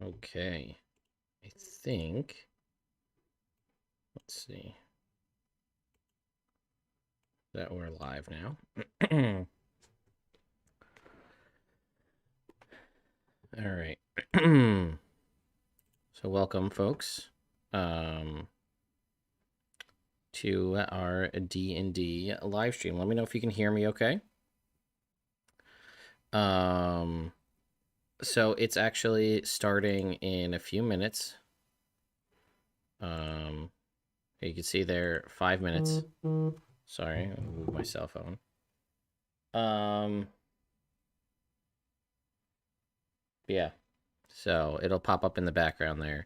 Okay. I think... Let's see. That we're live now. All right. So welcome, folks, to our D&D live stream. Let me know if you can hear me okay. So it's actually starting in a few minutes. You can see there 5 minutes. Sorry, I'll move my cell phone. Yeah. So it'll pop up in the background there.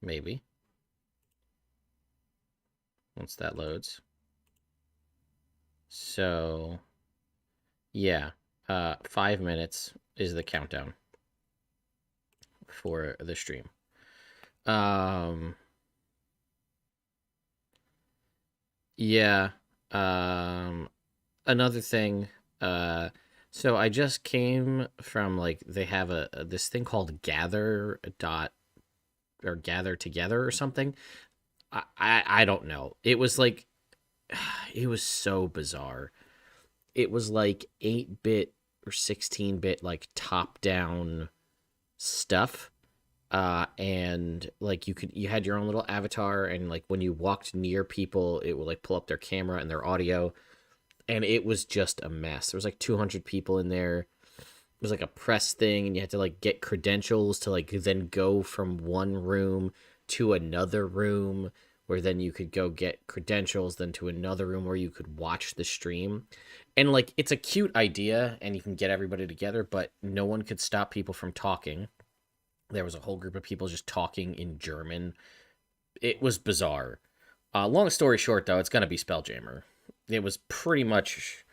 Maybe. Once that loads. So, yeah. 5 minutes is the countdown for the stream. Yeah. Another thing, so I just came from, like, they have this thing called Gather Together or something. I don't know. It was like, it was so bizarre. It was like 8-bit or 16-bit, like, top down stuff. And like you had your own little avatar, and like when you walked near people, it would like pull up their camera and their audio, and it was just a mess. There was like 200 people in there. It was like a press thing, and you had to like get credentials to like then go from one room to another room, where then you could go get credentials, then to another room where you could watch the stream. And like, it's a cute idea and you can get everybody together, but no one could stop people from talking. There was a whole group of people just talking in German. It was bizarre. Long story short, though, it's going to be Spelljammer. It was pretty much...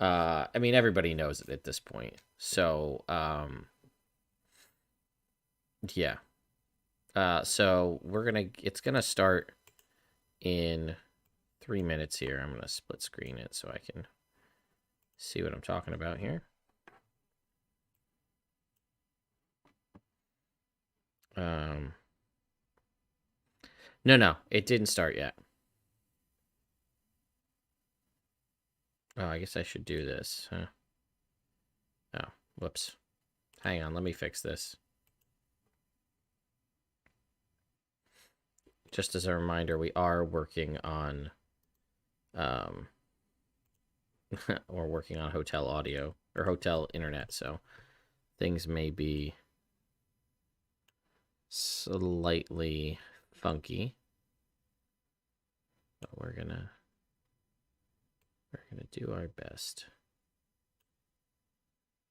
I mean, everybody knows it at this point. So, yeah. So, it's going to start in 3 minutes here. I'm going to split screen it so I can see what I'm talking about here. No, it didn't start yet. Oh, I guess I should do this, huh? Oh, whoops. Hang on, let me fix this. Just as a reminder, we are working on, we're working on hotel audio, or hotel internet, so things may be slightly funky. But we're gonna do our best.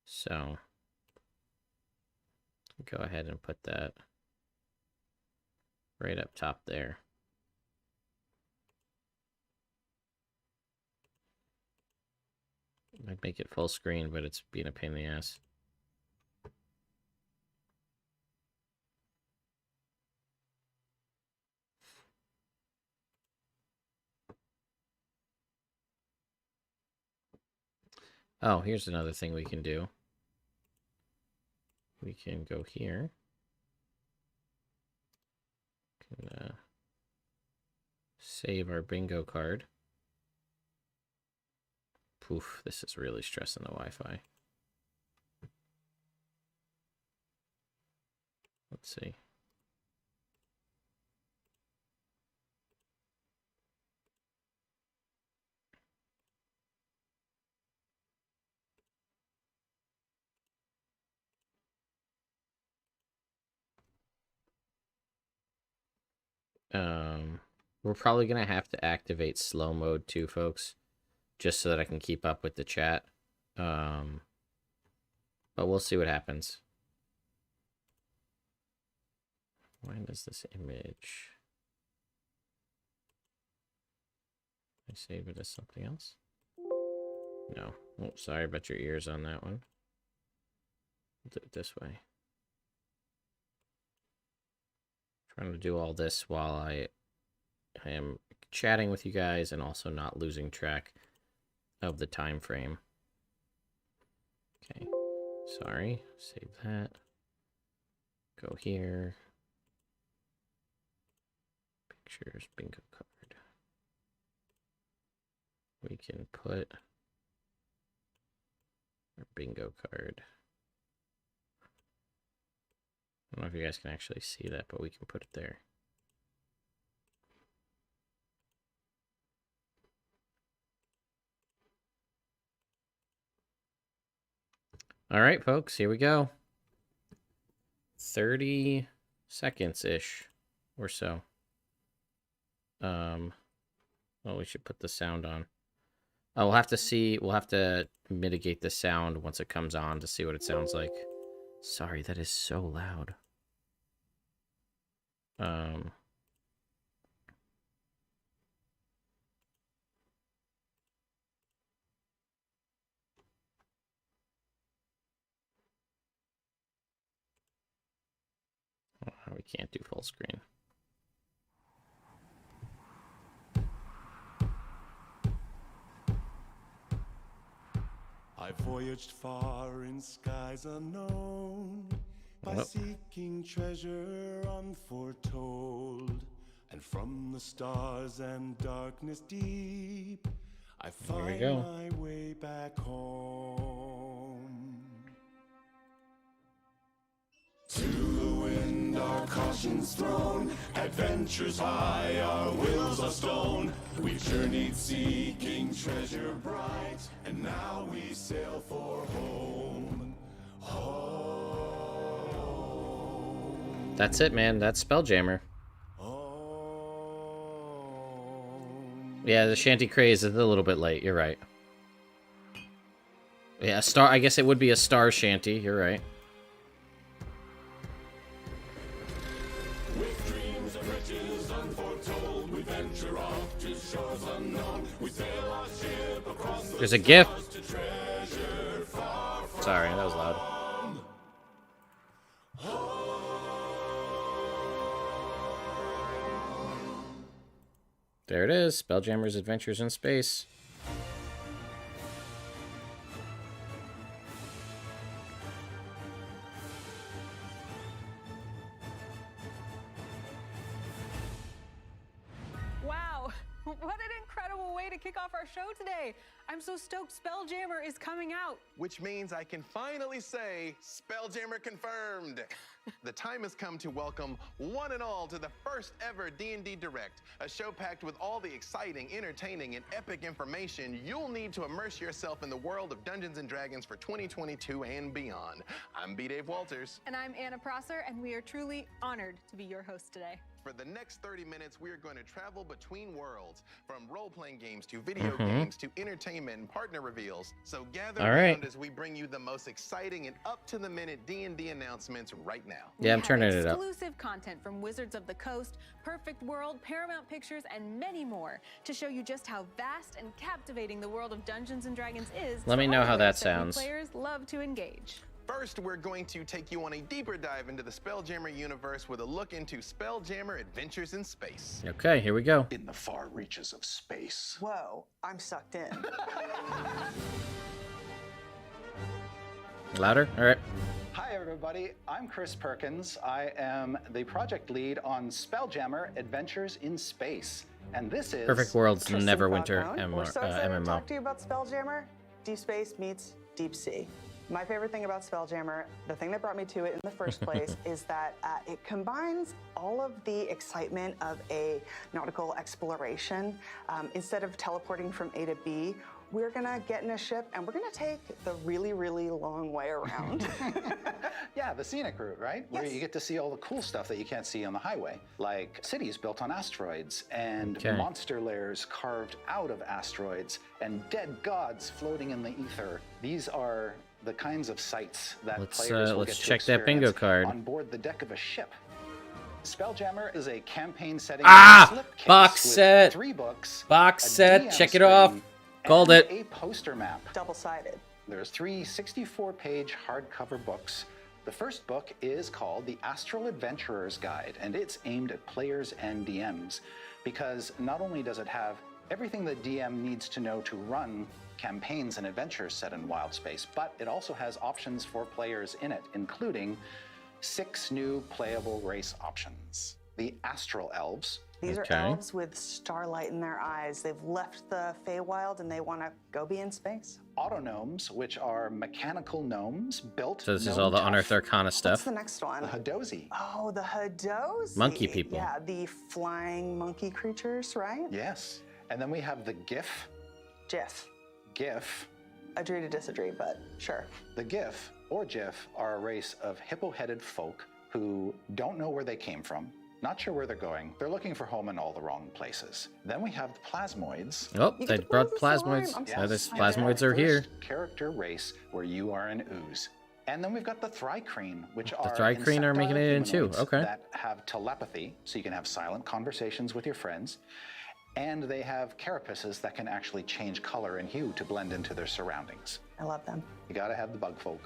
So go ahead and put that right up top there. I'd make it full screen, but it's being a pain in the ass. Oh, here's another thing we can do. We can go here. Can save our bingo card. Poof, this is really stressing the Wi-Fi. Let's see. We're probably gonna have to activate slow mode too, folks, just so that I can keep up with the chat. But we'll see what happens. Why does this image? I save it as something else? No. Oh, sorry about your ears on that one. We'll do it this way. Trying to do all this while I am chatting with you guys and also not losing track of the time frame. Okay. Sorry, save that. Go here. Pictures, bingo card. We can put our bingo card. I don't know if you guys can actually see that, but we can put it there. All right, folks, here we go. 30 seconds-ish or so. Well, we should put the sound on. Oh, we'll have to see. We'll have to mitigate the sound once it comes on to see what it sounds like. Sorry, that is so loud. We can't do full screen. I voyaged far in skies unknown, by seeking treasure unforetold, and from the stars and darkness deep, I find my way back home. To the wind our caution's thrown, adventures high, our wills are stone. We've journeyed seeking treasure bright, and now we sail for home. Home. That's it, man. That's Spelljammer. Yeah, the shanty craze is a little bit late. You're right. Yeah, star. I guess it would be a star shanty. You're right. There's a gift. Sorry, that was loud. There it is. Spelljammer's Adventures in Space. Wow, what an incredible way to kick off our show today. I'm so stoked Spelljammer is coming out. Which means I can finally say, Spelljammer confirmed. The time has come to welcome one and all to the first ever D&D Direct, a show packed with all the exciting, entertaining, and epic information you'll need to immerse yourself in the world of Dungeons & Dragons for 2022 and beyond. I'm B. Dave Walters. And I'm Anna Prosser, and we are truly honored to be your host today. For the next 30 minutes, we are going to travel between worlds, from role-playing games to video games to entertainment and partner reveals. So gather around as we bring you the most exciting and up-to-the-minute D&D announcements right now. Yeah, I'm turning it up. Exclusive content from Wizards of the Coast, Perfect World, Paramount Pictures, and many more to show you just how vast and captivating the world of Dungeons & Dragons is. Let me know how that sounds. Players love to engage. First, we're going to take you on a deeper dive into the Spelljammer universe with a look into Spelljammer Adventures in Space. Okay, here we go. In the far reaches of space. Whoa, I'm sucked in. Louder? All right. Hi, everybody. I'm Chris Perkins. I am the project lead on Spelljammer Adventures in Space. And this is Perfect World's Neverwinter We're so excited to MMO. talk to you about Spelljammer. Deep Space meets Deep Sea. My favorite thing about Spelljammer, the thing that brought me to it in the first place, is that it combines all of the excitement of a nautical exploration. Instead of teleporting from A to B, we're gonna get in a ship and we're gonna take the really, really long way around. Yeah, the scenic route, right? Yes. Where you get to see all the cool stuff that you can't see on the highway, like cities built on asteroids and monster lairs carved out of asteroids and dead gods floating in the ether. These are the kinds of sights that players will get to check that bingo card on board the deck of a ship. Spelljammer is a campaign setting box set. 3 books, box set, check it off. Called it. A poster map. Double-sided. There's 3 64-page hardcover books. The first book is called The Astral Adventurer's Guide, and it's aimed at players and DMs because not only does it have everything that DM needs to know to run campaigns and adventures set in wild space, but it also has options for players in it, including 6 new playable race options. The Astral Elves. These are elves with starlight in their eyes. They've left the Feywild and they want to go be in space. Autognomes, which are mechanical gnomes built. So this is all the Unearthed Arcana stuff. What's the next one? The Hadozi. Oh, the Hadozi. Monkey people. Yeah, the flying monkey creatures, right? Yes. And then we have the GIF. GIF. GIF. Agree to disagree, but sure. The GIF, or GIF, are a race of hippo-headed folk who don't know where they came from, not sure where they're going. They're looking for home in all the wrong places. Then we have the Plasmoids. Oh, they brought Plasmoids. Yeah, this Plasmoids are here. Character race where you are an ooze. And then we've got the Thrycreen, which the Thrycreen are making it in too. Okay. That have telepathy, so you can have silent conversations with your friends. And they have carapaces that can actually change color and hue to blend into their surroundings. I love them. You gotta have the bug folk.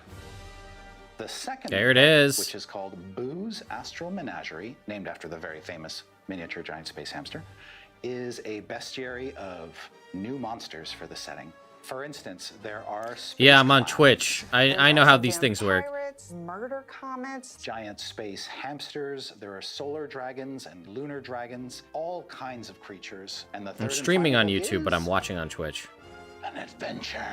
The second there it is, which is called Boo's Astral Menagerie, named after the very famous miniature giant space hamster, is a bestiary of new monsters for the setting. For instance, there are yeah, I'm on Twitch. I know how these things work. Murder comets, giant space hamsters, there are solar dragons and lunar dragons, all kinds of creatures. And the third I'm streaming on YouTube, but I'm is watching on Twitch. an adventure.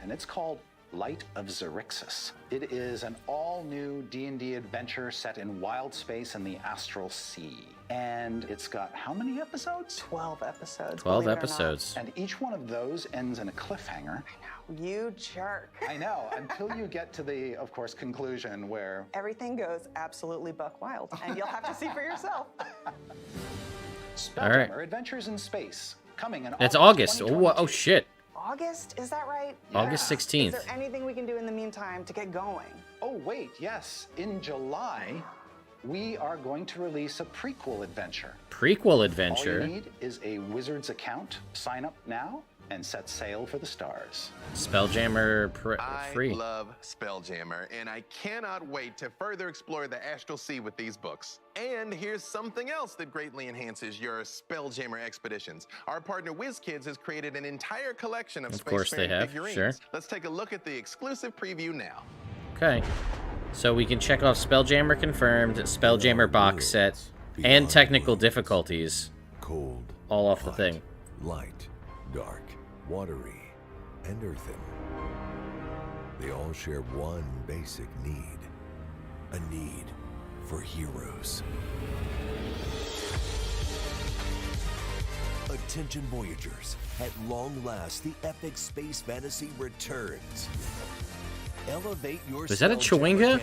And it's called Light of Xerixis. It is an all-new D&D adventure set in wild space in the Astral Sea. And it's got how many episodes? 12 episodes. 12 episodes. And each one of those ends in a cliffhanger. I know, you jerk. I know, until you get to the, of course, conclusion where everything goes absolutely buck wild, and you'll have to see for yourself. Spelljammer Adventures in Space, coming in it's August. Oh, shit. August, is that right? August 16th. Is there anything we can do in the meantime to get going? Oh, wait, yes. In July, we are going to release a prequel adventure. Prequel adventure? All you need is a Wizards account. Sign up now and set sail for the stars. Spelljammer free. I love Spelljammer, and I cannot wait to further explore the Astral Sea with these books. And here's something else that greatly enhances your Spelljammer expeditions. Our partner WizKids has created an entire collection of spacefaring figurines. Sure. Let's take a look at the exclusive preview now. Okay. So we can check off Spelljammer confirmed, Spelljammer box set, and technical difficulties. Cold. All off the hot, thing. Light, dark, watery, and earthen. They all share one basic need. A need for heroes. Attention Voyagers, at long last the epic space fantasy returns. Elevate your Was that a Chewinga?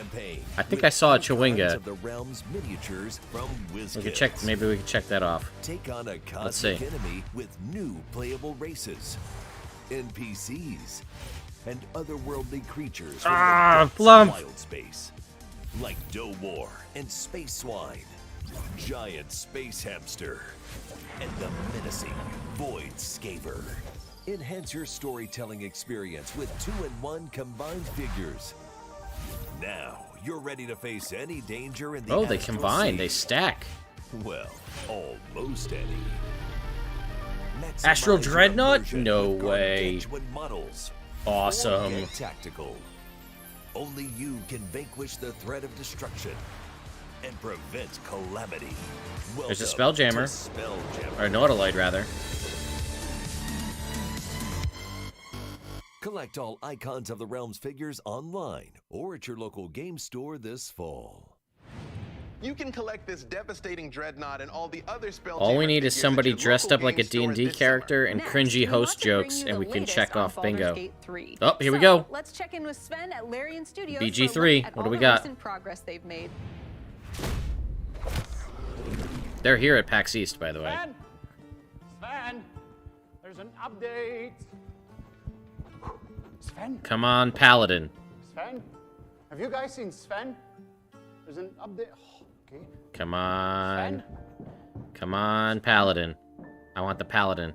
I think I saw a Chewinga. Of the realm's miniatures from WizKids. We could check. Maybe we could check that off. Take on a Let's see. cosmic enemy with new playable races, NPCs, and otherworldly creatures from the depths of wild space, like Domor and Space Swine, Giant Space Hamster, and the menacing Void Scaver. Enhance your storytelling experience with 2-in-1 combined figures. Now you're ready to face any danger in the Oh, they combine. They stack. Well, almost any. Astral Maximize your Dreadnought? immersion No with way. gargantuan models. Awesome. Or get tactical. Only you can vanquish the threat of destruction and prevent calamity. There's a Welcome Spelljammer. to Spelljammer. Or Nautiloid, rather. Collect all Icons of the Realms figures online or at your local game store this fall. You can collect this devastating dreadnought and all the other Spelljammer All we need is figures at somebody your dressed local up like a game stores D&D this character and Next, cringy we host want to bring jokes, you and the we can latest check on off Baldur's bingo. Gate 3. Oh, here we So, go. Let's check in with Sven at Larian Studios BG3, for a look at what do all we the got? recent progress they've made. They're here at PAX East, by the way. Sven, there's an update. Sven, Come on, Paladin. Sven, have you guys seen Sven? There's an update. Oh, okay. Come on. Sven? Come on, Paladin. I want the Paladin.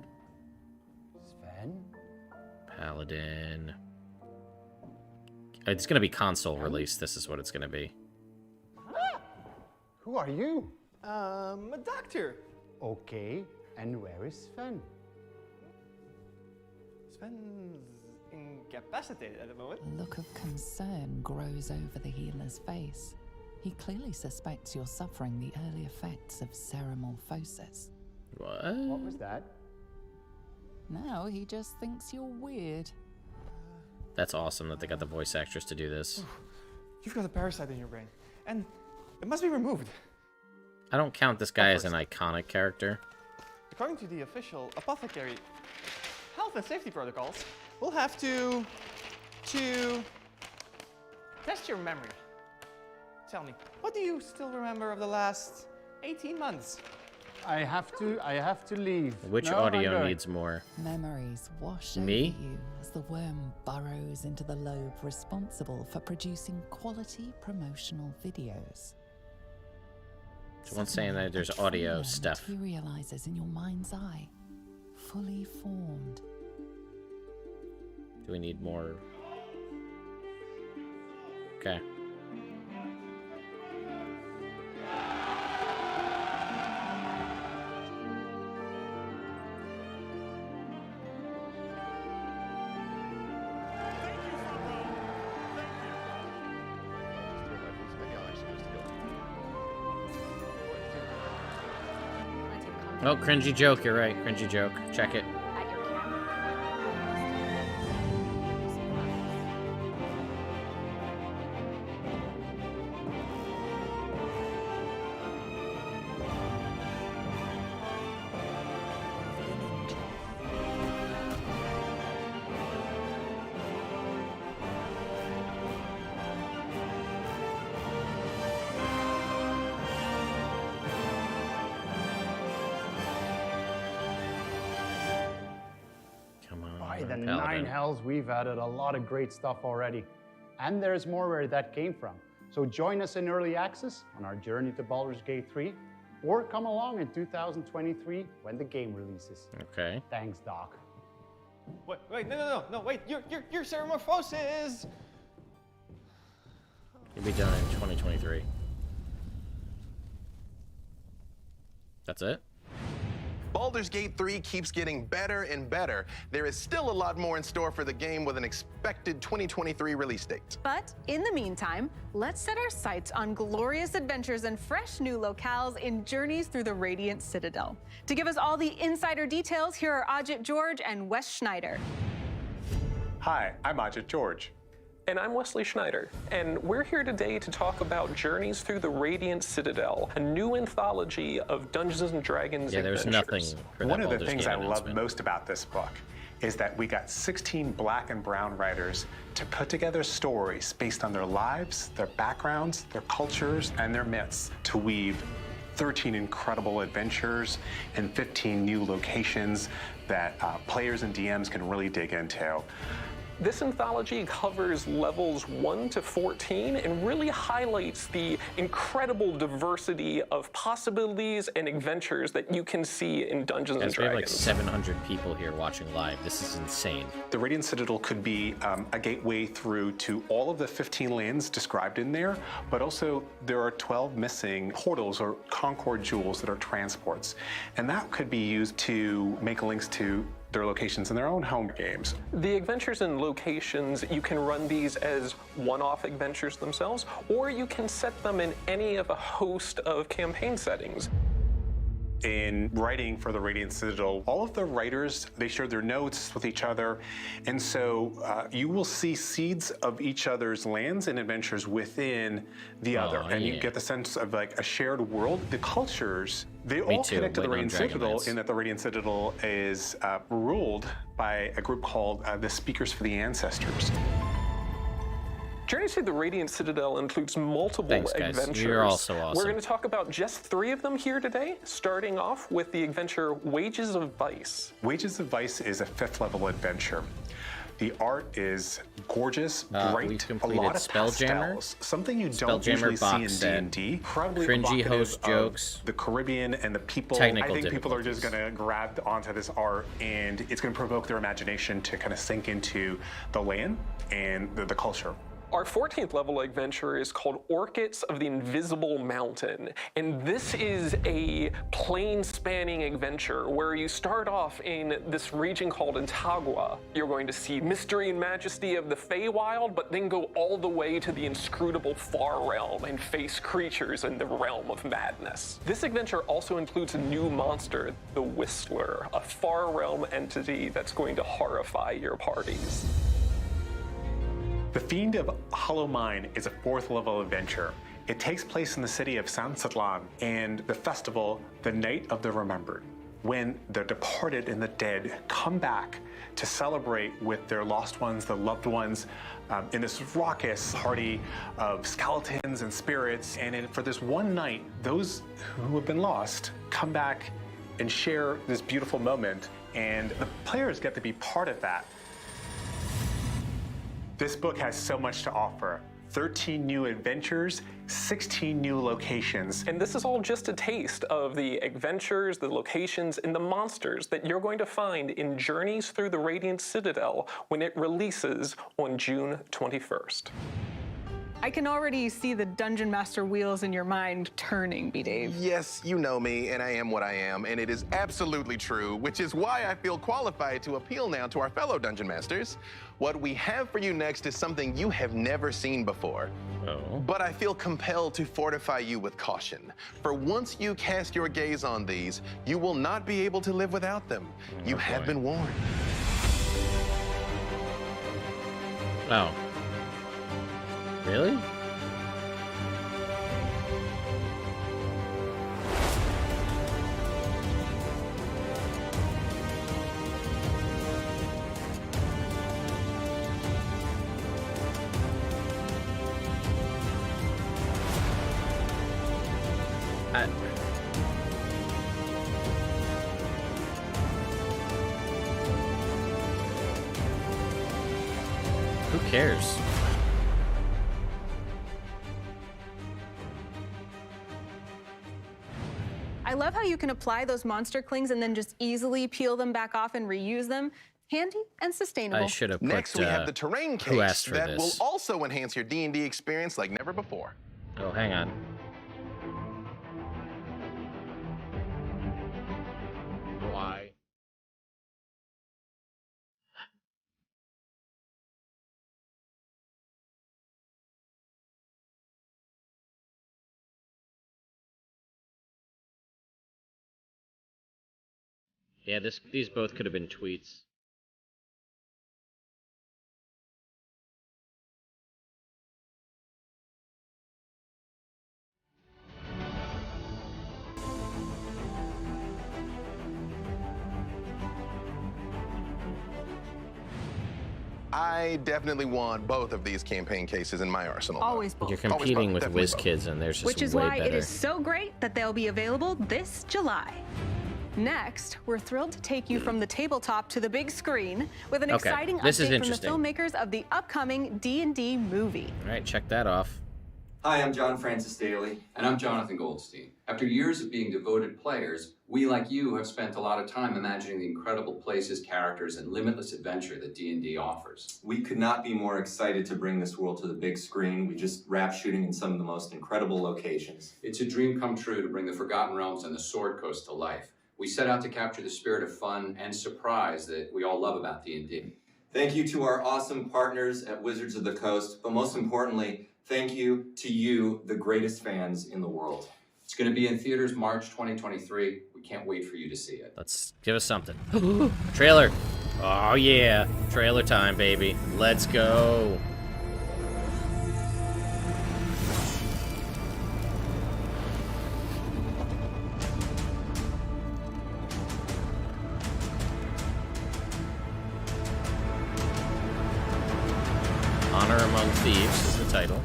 Sven? Paladin. It's gonna be console release. This is what it's gonna be. Who are you? A doctor. Okay. And where is Sven? Sven's incapacitated at the moment. A look of concern grows over the healer's face. He clearly suspects you're suffering the early effects of ceramorphosis. What was that? Now he just thinks you're weird. That's awesome that they got the voice actress to do this. You've got a parasite in your brain, and it must be removed. I don't count this guy as an iconic character. According to the official apothecary health and safety protocols, we'll have to test your memory. Tell me, what do you still remember of the last 18 months? I have to leave. Which No, audio needs more? Memories wash Me? over you as the worm burrows into the lobe responsible for producing quality promotional videos. Someone's saying Suddenly, that there's a audio trailer stuff. materializes in your mind's eye, fully formed. Do we need more? Okay. Oh, cringy joke. You're right. Cringy joke. Check it. By the nine hells, we've added a lot of great stuff already. And there's more where that came from. So join us in early access on our journey to Baldur's Gate 3, or come along in 2023 when the game releases. Okay. Thanks, Doc. Wait, no, wait, your ceramorphosis! You'll be done in 2023. That's it? Baldur's Gate 3 keeps getting better and better. There is still a lot more in store for the game with an expected 2023 release date. But in the meantime, let's set our sights on glorious adventures and fresh new locales in Journeys Through the Radiant Citadel. To give us all the insider details, here are Ajit George and Wes Schneider. Hi, I'm Ajit George. And I'm Wesley Schneider, and we're here today to talk about Journeys Through the Radiant Citadel, a new anthology of Dungeons & Dragons there's adventures. nothing for that One of the Baldur's things Gate I love announcement. most about this book is that we got 16 black and brown writers to put together stories based on their lives, their backgrounds, their cultures, and their myths to weave 13 incredible adventures and 15 new locations that players and DMs can really dig into. This anthology covers levels 1 to 14 and really highlights the incredible diversity of possibilities and adventures that you can see in Dungeons & Guys, we have like Dragons. 700 people here watching live. This is insane. The Radiant Citadel could be a gateway through to all of the 15 lands described in there, but also there are 12 missing portals or Concord jewels that are transports. And that could be used to make links to their locations in their own home games. The adventures and locations, you can run these as one-off adventures themselves, or you can set them in any of a host of campaign settings. In writing for the Radiant Citadel, all of the writers, they share their notes with each other, and so you will see seeds of each other's lands and adventures within the other, and you get the sense of like a shared world. The cultures, they all connect to the Radiant Citadel in that the Radiant Citadel is ruled by a group called the Speakers for the Ancestors. Journeys Through the Radiant Citadel includes multiple adventures. You're also awesome. We're going to talk about just 3 of them here today, starting off with the adventure Wages of Vice. Wages of Vice is a 5th level adventure. The art is gorgeous, bright, a lot of pastels, something you don't usually see in D&D. Probably cringy evocative host of jokes, the Caribbean and the people. I think people are just going to grab onto this art, and it's going to provoke their imagination to kind of sink into the land and the culture. Our 14th level adventure is called Orchids of the Invisible Mountain, and this is a plane-spanning adventure where you start off in this region called Intagua. You're going to see mystery and majesty of the Feywild, but then go all the way to the inscrutable Far Realm and face creatures in the realm of madness. This adventure also includes a new monster, the Whistler, a Far Realm entity that's going to horrify your parties. The Fiend of Hollow Mine is a 4th level adventure. It takes place in the city of San Satlan and the festival, the Night of the Remembered, when the departed and the dead come back to celebrate with their lost ones, the loved ones, in this raucous party of skeletons and spirits. And for this one night, those who have been lost come back and share this beautiful moment, and the players get to be part of that. This book has so much to offer. 13 new adventures, 16 new locations. And this is all just a taste of the adventures, the locations, and the monsters that you're going to find in Journeys Through the Radiant Citadel when it releases on June 21st. I can already see the Dungeon Master wheels in your mind turning, B-Dave. Yes, you know me, and I am what I am, and it is absolutely true, which is why I feel qualified to appeal now to our fellow Dungeon Masters. What we have for you next is something you have never seen before. Oh. But I feel compelled to fortify you with caution. For once you cast your gaze on these, you will not be able to live without them. You have been warned. Oh. Really? Who cares? I love how you can apply those monster clings and then just easily peel them back off and reuse them. Handy and sustainable. I should have put, Next, we have the terrain who case asked for that this? will also enhance your D&D experience like never before. Oh, hang on. Why? Yeah, these both could have been tweets. I definitely want both of these campaign cases in my arsenal. Always both. You're competing with definitely WizKids, and there's just Which is way why better. it is so great that they'll be available this July. Next, we're thrilled to take you from the tabletop to the big screen with an exciting This is update from the interesting. filmmakers of the upcoming D&D movie. All right, check that off. Hi, I'm John Francis Daly. And I'm Jonathan Goldstein. After years of being devoted players, we, like you, have spent a lot of time imagining the incredible places, characters, and limitless adventure that D&D offers. We could not be more excited to bring this world to the big screen. We just wrapped shooting in some of the most incredible locations. It's a dream come true to bring the Forgotten Realms and the Sword Coast to life. We set out to capture the spirit of fun and surprise that we all love about D&D. Thank you to our awesome partners at Wizards of the Coast, but most importantly, thank you to you, the greatest fans in the world. It's going to be in theaters March 2023. We can't wait for you to see it. Let's give us something. Trailer. Oh, yeah. Trailer time, baby. Let's go. Honor Among Thieves is the title.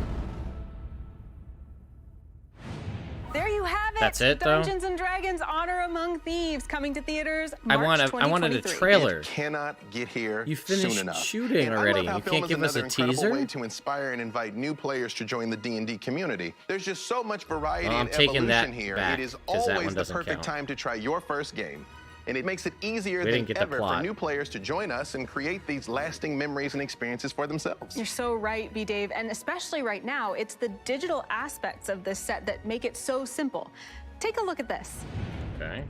There you have it. That's it, though? Dungeons and Dragons: Honor Among Thieves coming to theaters March I wanted a 2023. trailer. It cannot get here You finished soon enough. shooting And already. I love how You film can't is give us a another incredible teaser? way to inspire and invite new players to join the D&D community. There's just so much variety I'm and taking that evolution here. back, it is 'cause that always one the doesn't perfect count. time to try your first game. and it makes it easier than ever for new players to join us and create these lasting memories and experiences for themselves. You're so right, B-Dave, and especially right now, it's the digital aspects of this set that make it so simple. Take a look at this. Okay.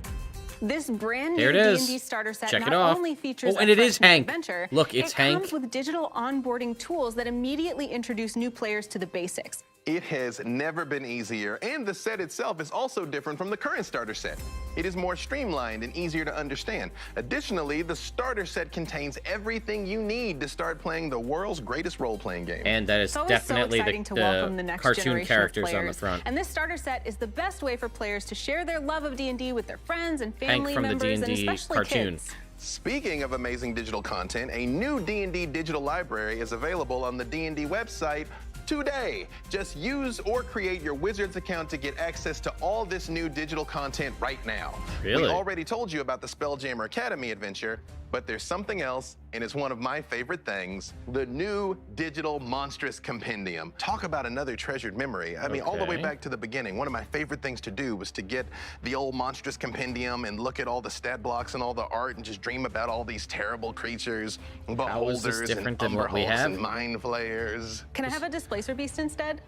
This brand new D&D starter set not only features and it is Hank. Adventure, Look, it's Hank. It comes with digital onboarding tools that immediately introduce new players to the basics. It has never been easier, and the set itself is also different from the current starter set. It is more streamlined and easier to understand. Additionally, the starter set contains everything you need to start playing the world's greatest role-playing game. And that is definitely the cartoon characters on the front. And this starter set is the best way for players to share their love of D&D with their friends and family members, and especially kids. Speaking of amazing digital content, a new D&D digital library is available on the D&D website today. Just use or create your Wizards account to get access to all this new digital content right now. Really? We already told you about the Spelljammer Academy adventure, but there's something else, and it's one of my favorite things, the new digital monstrous compendium. Talk about another treasured memory. I mean, all the way back to the beginning, one of my favorite things to do was to get the old monstrous compendium and look at all the stat blocks and all the art and just dream about all these terrible creatures, beholders and umberhulks and mind flayers. Can I have a displacer beast instead?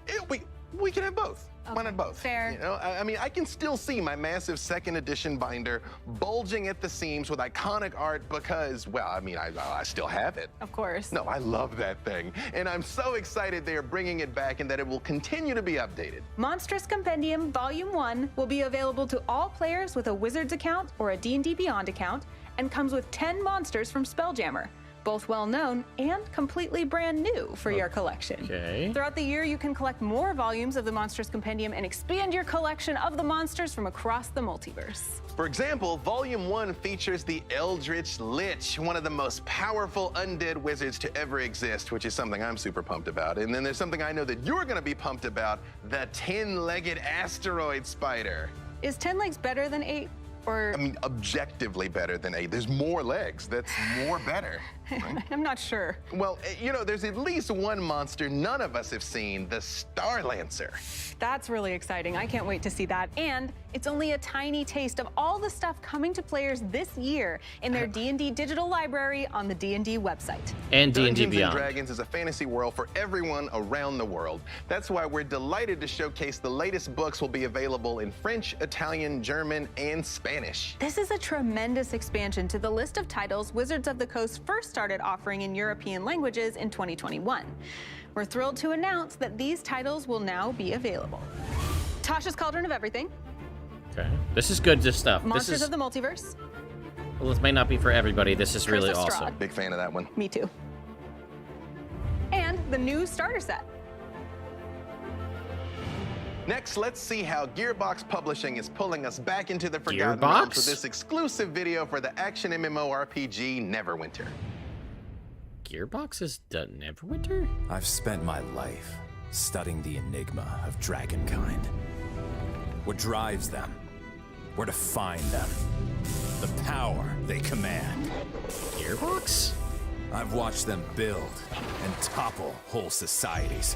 We can have both. Why not both? Fair. You know, I mean, I can still see my massive second edition binder bulging at the seams with iconic art because, well, I mean, I still have it. Of course. No, I love that thing. And I'm so excited they are bringing it back and that it will continue to be updated. Monstrous Compendium Volume 1 will be available to all players with a Wizards account or a D&D Beyond account and comes with 10 monsters from Spelljammer, both well-known and completely brand new for your collection. Okay. Throughout the year, you can collect more volumes of the Monstrous Compendium and expand your collection of the monsters from across the multiverse. For example, Volume 1 features the Eldritch Lich, one of the most powerful undead wizards to ever exist, which is something I'm super pumped about. And then there's something I know that you're gonna be pumped about, the 10-legged asteroid spider. Is 10 legs better than 8? Or... I mean, objectively better than 8. There's more legs. That's more better. Right? I'm not sure. Well, you know, there's at least one monster none of us have seen, the Starlancer. That's really exciting. I can't wait to see that. And it's only a tiny taste of all the stuff coming to players this year in their D&D digital library on the D&D website. And D&D Dungeons Beyond. and Dragons is a fantasy world for everyone around the world. That's why we're delighted to showcase the latest books will be available in French, Italian, German, and Spanish. This is a tremendous expansion to the list of titles Wizards of the Coast first started offering in European languages in 2021. We're thrilled to announce that these titles will now be available. Tasha's Cauldron of Everything. Okay. This is good, this stuff. Monsters of the Multiverse. Well, this may not be for everybody. This is really Curse of awesome. Strahd. Big fan of that one. Me too. And the new starter set. Next, let's see how Gearbox Publishing is pulling us back into the Forgotten Gearbox? Realms with this exclusive video for the action MMORPG Neverwinter. Gearbox has done Neverwinter? I've spent my life studying the enigma of dragonkind. What drives them, where to find them, the power they command. Gearbox? I've watched them build and topple whole societies.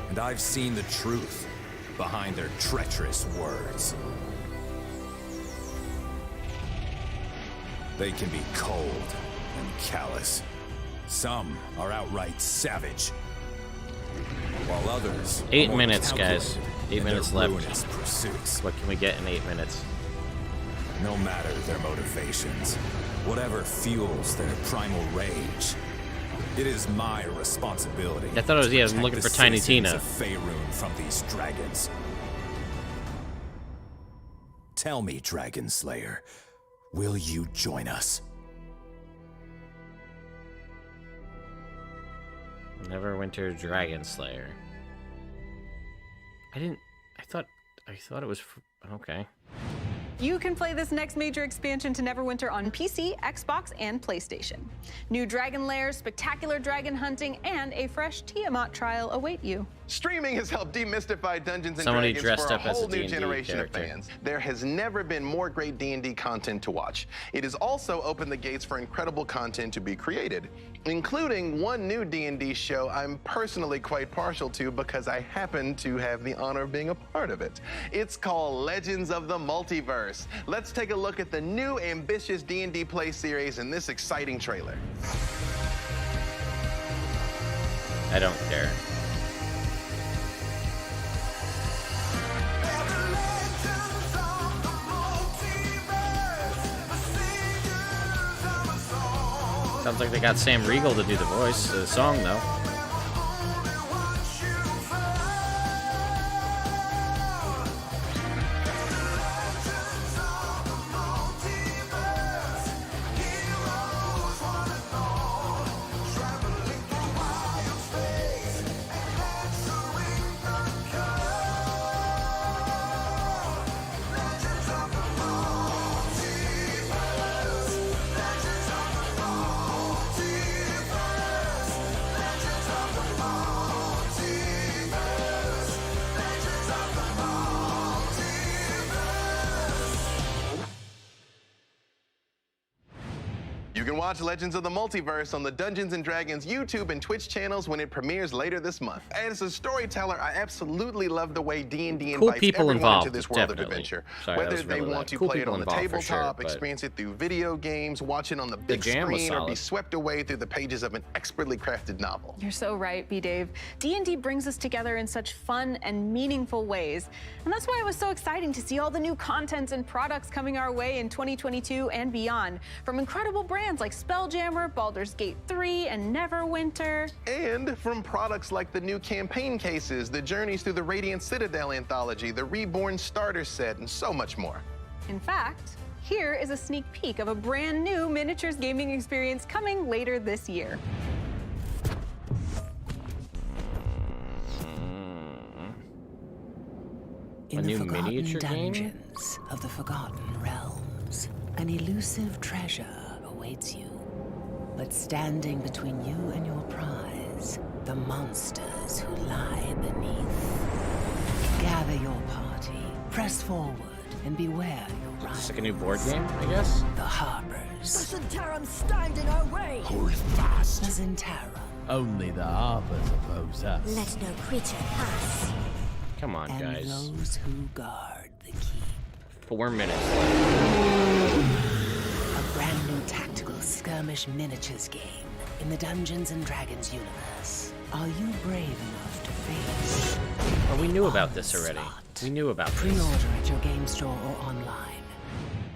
And I've seen the truth behind their treacherous words. They can be cold and callous. Some are outright savage, while others 8 are more minutes, guys. calculated 8 in minutes their left. ruinous pursuits. What can we get in 8 minutes? No matter their motivations, whatever fuels their primal rage, it is my responsibility. I thought it was, yeah, I was to looking protect for Tiny the Tina. citizens of Faerun from these dragons. Tell me, Dragon Slayer, will you join us? Neverwinter Dragon Slayer. I thought it was, okay. You can play this next major expansion to Neverwinter on PC, Xbox, and PlayStation. New dragon lairs, spectacular dragon hunting, and a fresh Tiamat trial await you. Streaming has helped demystify Dungeons & Somebody Dragons dressed for a up as a whole new D&D generation character. of fans. There has never been more great D&D content to watch. It has also opened the gates for incredible content to be created. including one new D&D show I'm personally quite partial to because I happen to have the honor of being a part of it. It's called Legends of the Multiverse. Let's take a look at the new ambitious D&D play series in this exciting trailer. I don't care. Sounds like they got Sam Riegel to do the voice of the song, though. You can watch Legends of the Multiverse on the Dungeons & Dragons YouTube and Twitch channels when it premieres later this month. As a storyteller, I absolutely love the way D&D invites everyone into this world of adventure. Whether they want to play it on the tabletop, experience it through video games, watch it on the big screen, or be swept away through the pages of an expertly crafted novel. You're so right, B-Dave. D&D brings us together in such fun and meaningful ways. And that's why it was so exciting to see all the new content and products coming our way in 2022 and beyond. From incredible brands like Spelljammer, Baldur's Gate 3, and Neverwinter. And from products like the new campaign cases, the Journeys Through the Radiant Citadel anthology, the Reborn starter set, and so much more. In fact, here is a sneak peek of a brand new miniatures gaming experience coming later this year. In the forgotten dungeons of the Forgotten Realms, an elusive treasure awaits you. But standing between you and your prize, the monsters who lie beneath. Gather your party, press forward, and beware your rivals. It's like a new board game, I guess? The Harbors. The Zentarum stand in our way! Hold fast. The Zentarum. Only the Harbors oppose us. Let no creature pass. Come on, and guys. Those who guard the keep. 4 minutes. A brand new tactical skirmish miniatures game in the Dungeons & Dragons universe. Are you brave enough to face? Oh, we knew about this already. We knew about this. Pre-order at your game store or online.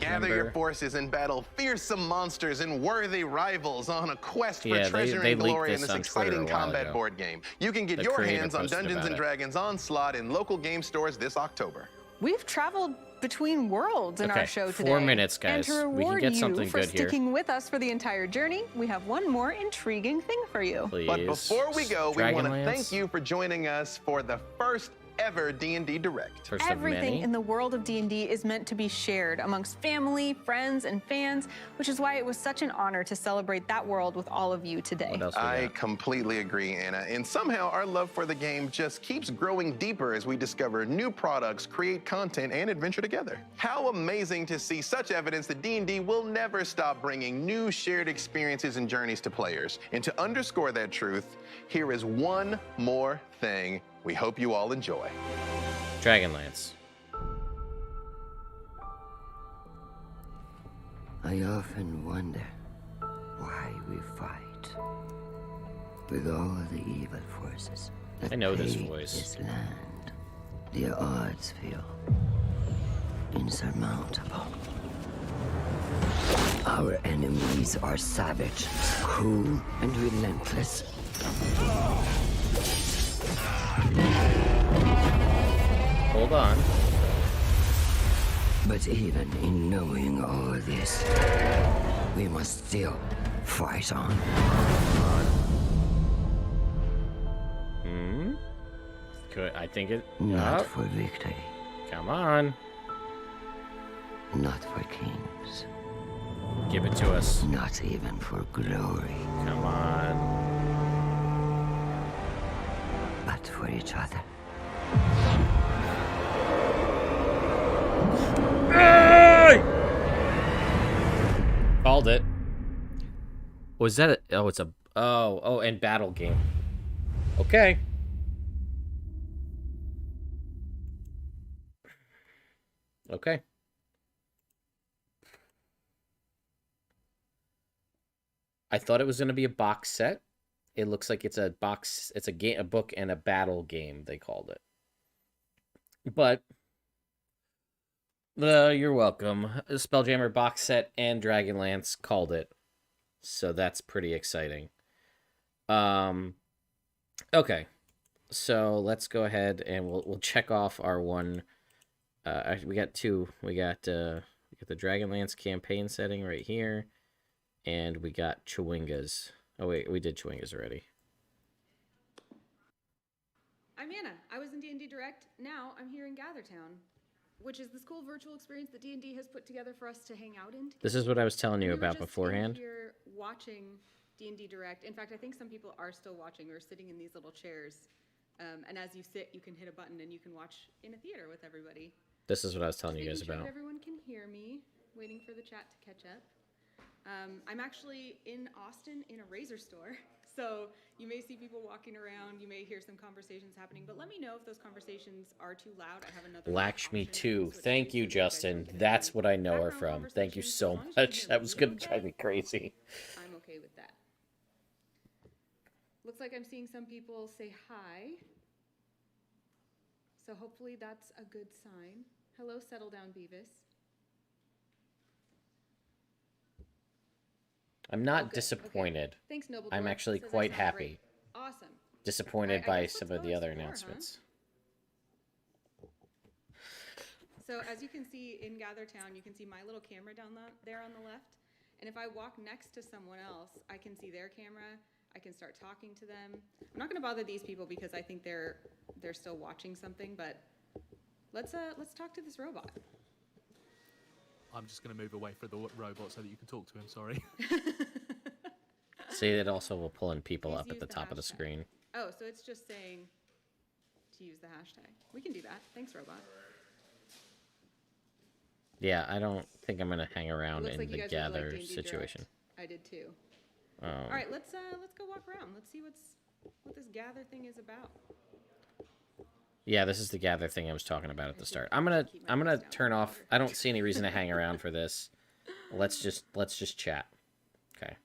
Gather your forces and battle fearsome monsters and worthy rivals on a quest for treasure and glory in this exciting combat board game. You can get your hands on Dungeons & Dragons Onslaught in local game stores this October. We've traveled between worlds in our show today. 4 minutes, guys. And to reward we can get something you for good here. sticking with us for the entire journey, we have one more intriguing thing for you. Please. But before we go, we want to Dragonlance? thank you for joining us for the first ever D&D Direct. Everything in the world of D&D is meant to be shared amongst family, friends, and fans, which is why it was such an honor to celebrate that world with all of you today. I completely agree, Anna. And somehow our love for the game just keeps growing deeper as we discover new products, create content, and adventure together. How amazing to see such evidence that D&D will never stop bringing new shared experiences and journeys to players. And to underscore that truth, here is one more thing we hope you all enjoy. Dragonlance. I often wonder why we fight with all the evil forces that I know this plague voice. This land. The odds feel insurmountable. Our enemies are savage, cruel, and relentless. Hold on. But even in knowing all this, we must still fight on. Good. I think it. Not for victory. Come on. Not for kings. Give it to us. Not even for glory. Come on. But for each other. Called it. Was that a... Oh, it's a Oh, and battle game. Okay. Okay. I thought it was going to be a box set. It looks like it's a box. It's a book and a battle game, they called it. But you're welcome. Spelljammer box set and Dragonlance called it. So that's pretty exciting. Okay. So let's go ahead and we'll check off our one. We got two. We got the Dragonlance campaign setting right here, and we got Chewinga's. Oh wait, we did Chewinga's already. I'm Anna. I was in D&D Direct. Now I'm here in Gathertown, which is this cool virtual experience that D&D has put together for us to hang out in. This is what I was telling you about beforehand. We were just here watching D&D Direct. In fact, I think some people are still watching. We're sitting in these little chairs, and as you sit, you can hit a button and you can watch in a theater with everybody. This is what I was telling you guys Making sure about. that everyone can hear me. Waiting for the chat to catch up. I'm actually in Austin in a razor store. So you may see people walking around, you may hear some conversations happening, but let me know if those conversations are too loud. I have another Lakshmi too. Thank you, Justin. That's what I know her from. Thank you so much. That was gonna drive me crazy. I'm okay with that. Looks like I'm seeing some people say hi. So hopefully that's a good sign. Hello, Settle Down Beavis. I'm not disappointed. Okay. Thanks, Noble. I'm actually quite happy. Awesome. Disappointed by some of the other announcements. So as you can see in Gathertown, you can see my little camera down there on the left. And if I walk next to someone else, I can see their camera. I can start talking to them. I'm not going to bother these people because I think they're still watching something. But let's talk to this robot. I'm just going to move away from the robot so that you can talk to him, sorry. See, it also will pull in people up at the top of the screen. Oh, so it's just saying to use the hashtag. We can do that. Thanks, robot. Yeah, I don't think I'm going to hang around in like the gather situation. I did too. All right, let's go walk around. Let's see what this gather thing is about. Yeah, this is the gather thing I was talking about at the start. I'm gonna turn off. I don't see any reason to hang around for this. Let's just chat. Okay.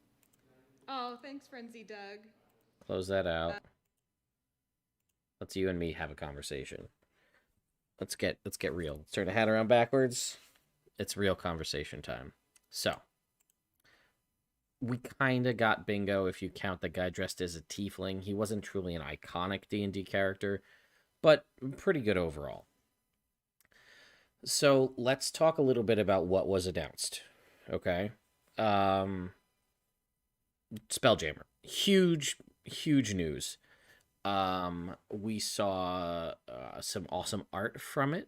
Oh, thanks, Frenzy Doug. Close that out. Let's you and me have a conversation. Let's get real. Let's turn the hat around backwards. It's real conversation time. So we kind of got bingo if you count the guy dressed as a tiefling. He wasn't truly an iconic D&D character, but pretty good overall. So let's talk a little bit about what was announced. Okay. Spelljammer. Huge news. We saw some awesome art from it.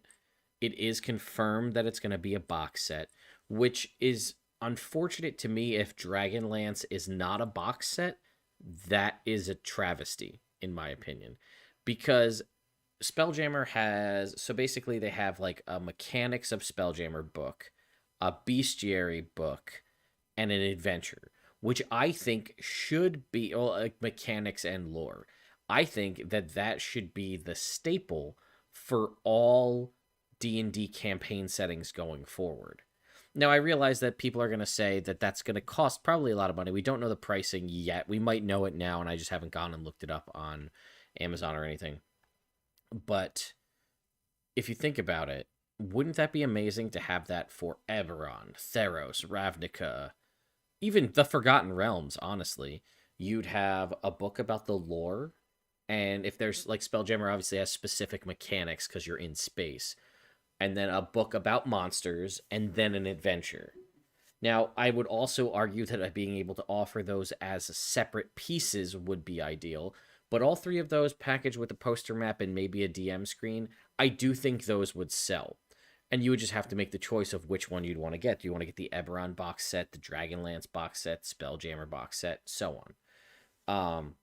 It is confirmed that it's going to be a box set, which is unfortunate to me. If Dragonlance is not a box set, that is a travesty, in my opinion, because Spelljammer has, so basically they have like a Mechanics of Spelljammer book, a Bestiary book, and an adventure, which I think should be, well, like mechanics and lore. I think that should be the staple for all D&D campaign settings going forward. Now, I realize that people are going to say that that's going to cost probably a lot of money. We don't know the pricing yet. We might know it now, and I just haven't gone and looked it up on Amazon or anything. But if you think about it, wouldn't that be amazing to have that for Eberron, Theros, Ravnica, even the Forgotten Realms, honestly? You'd have a book about the lore, and if there's, like, Spelljammer obviously has specific mechanics because you're in space, and then a book about monsters, and then an adventure. Now, I would also argue that being able to offer those as separate pieces would be ideal, but all three of those packaged with a poster map and maybe a DM screen, I do think those would sell. And you would just have to make the choice of which one you'd want to get. Do you want to get the Eberron box set, the Dragonlance box set, Spelljammer box set, so on.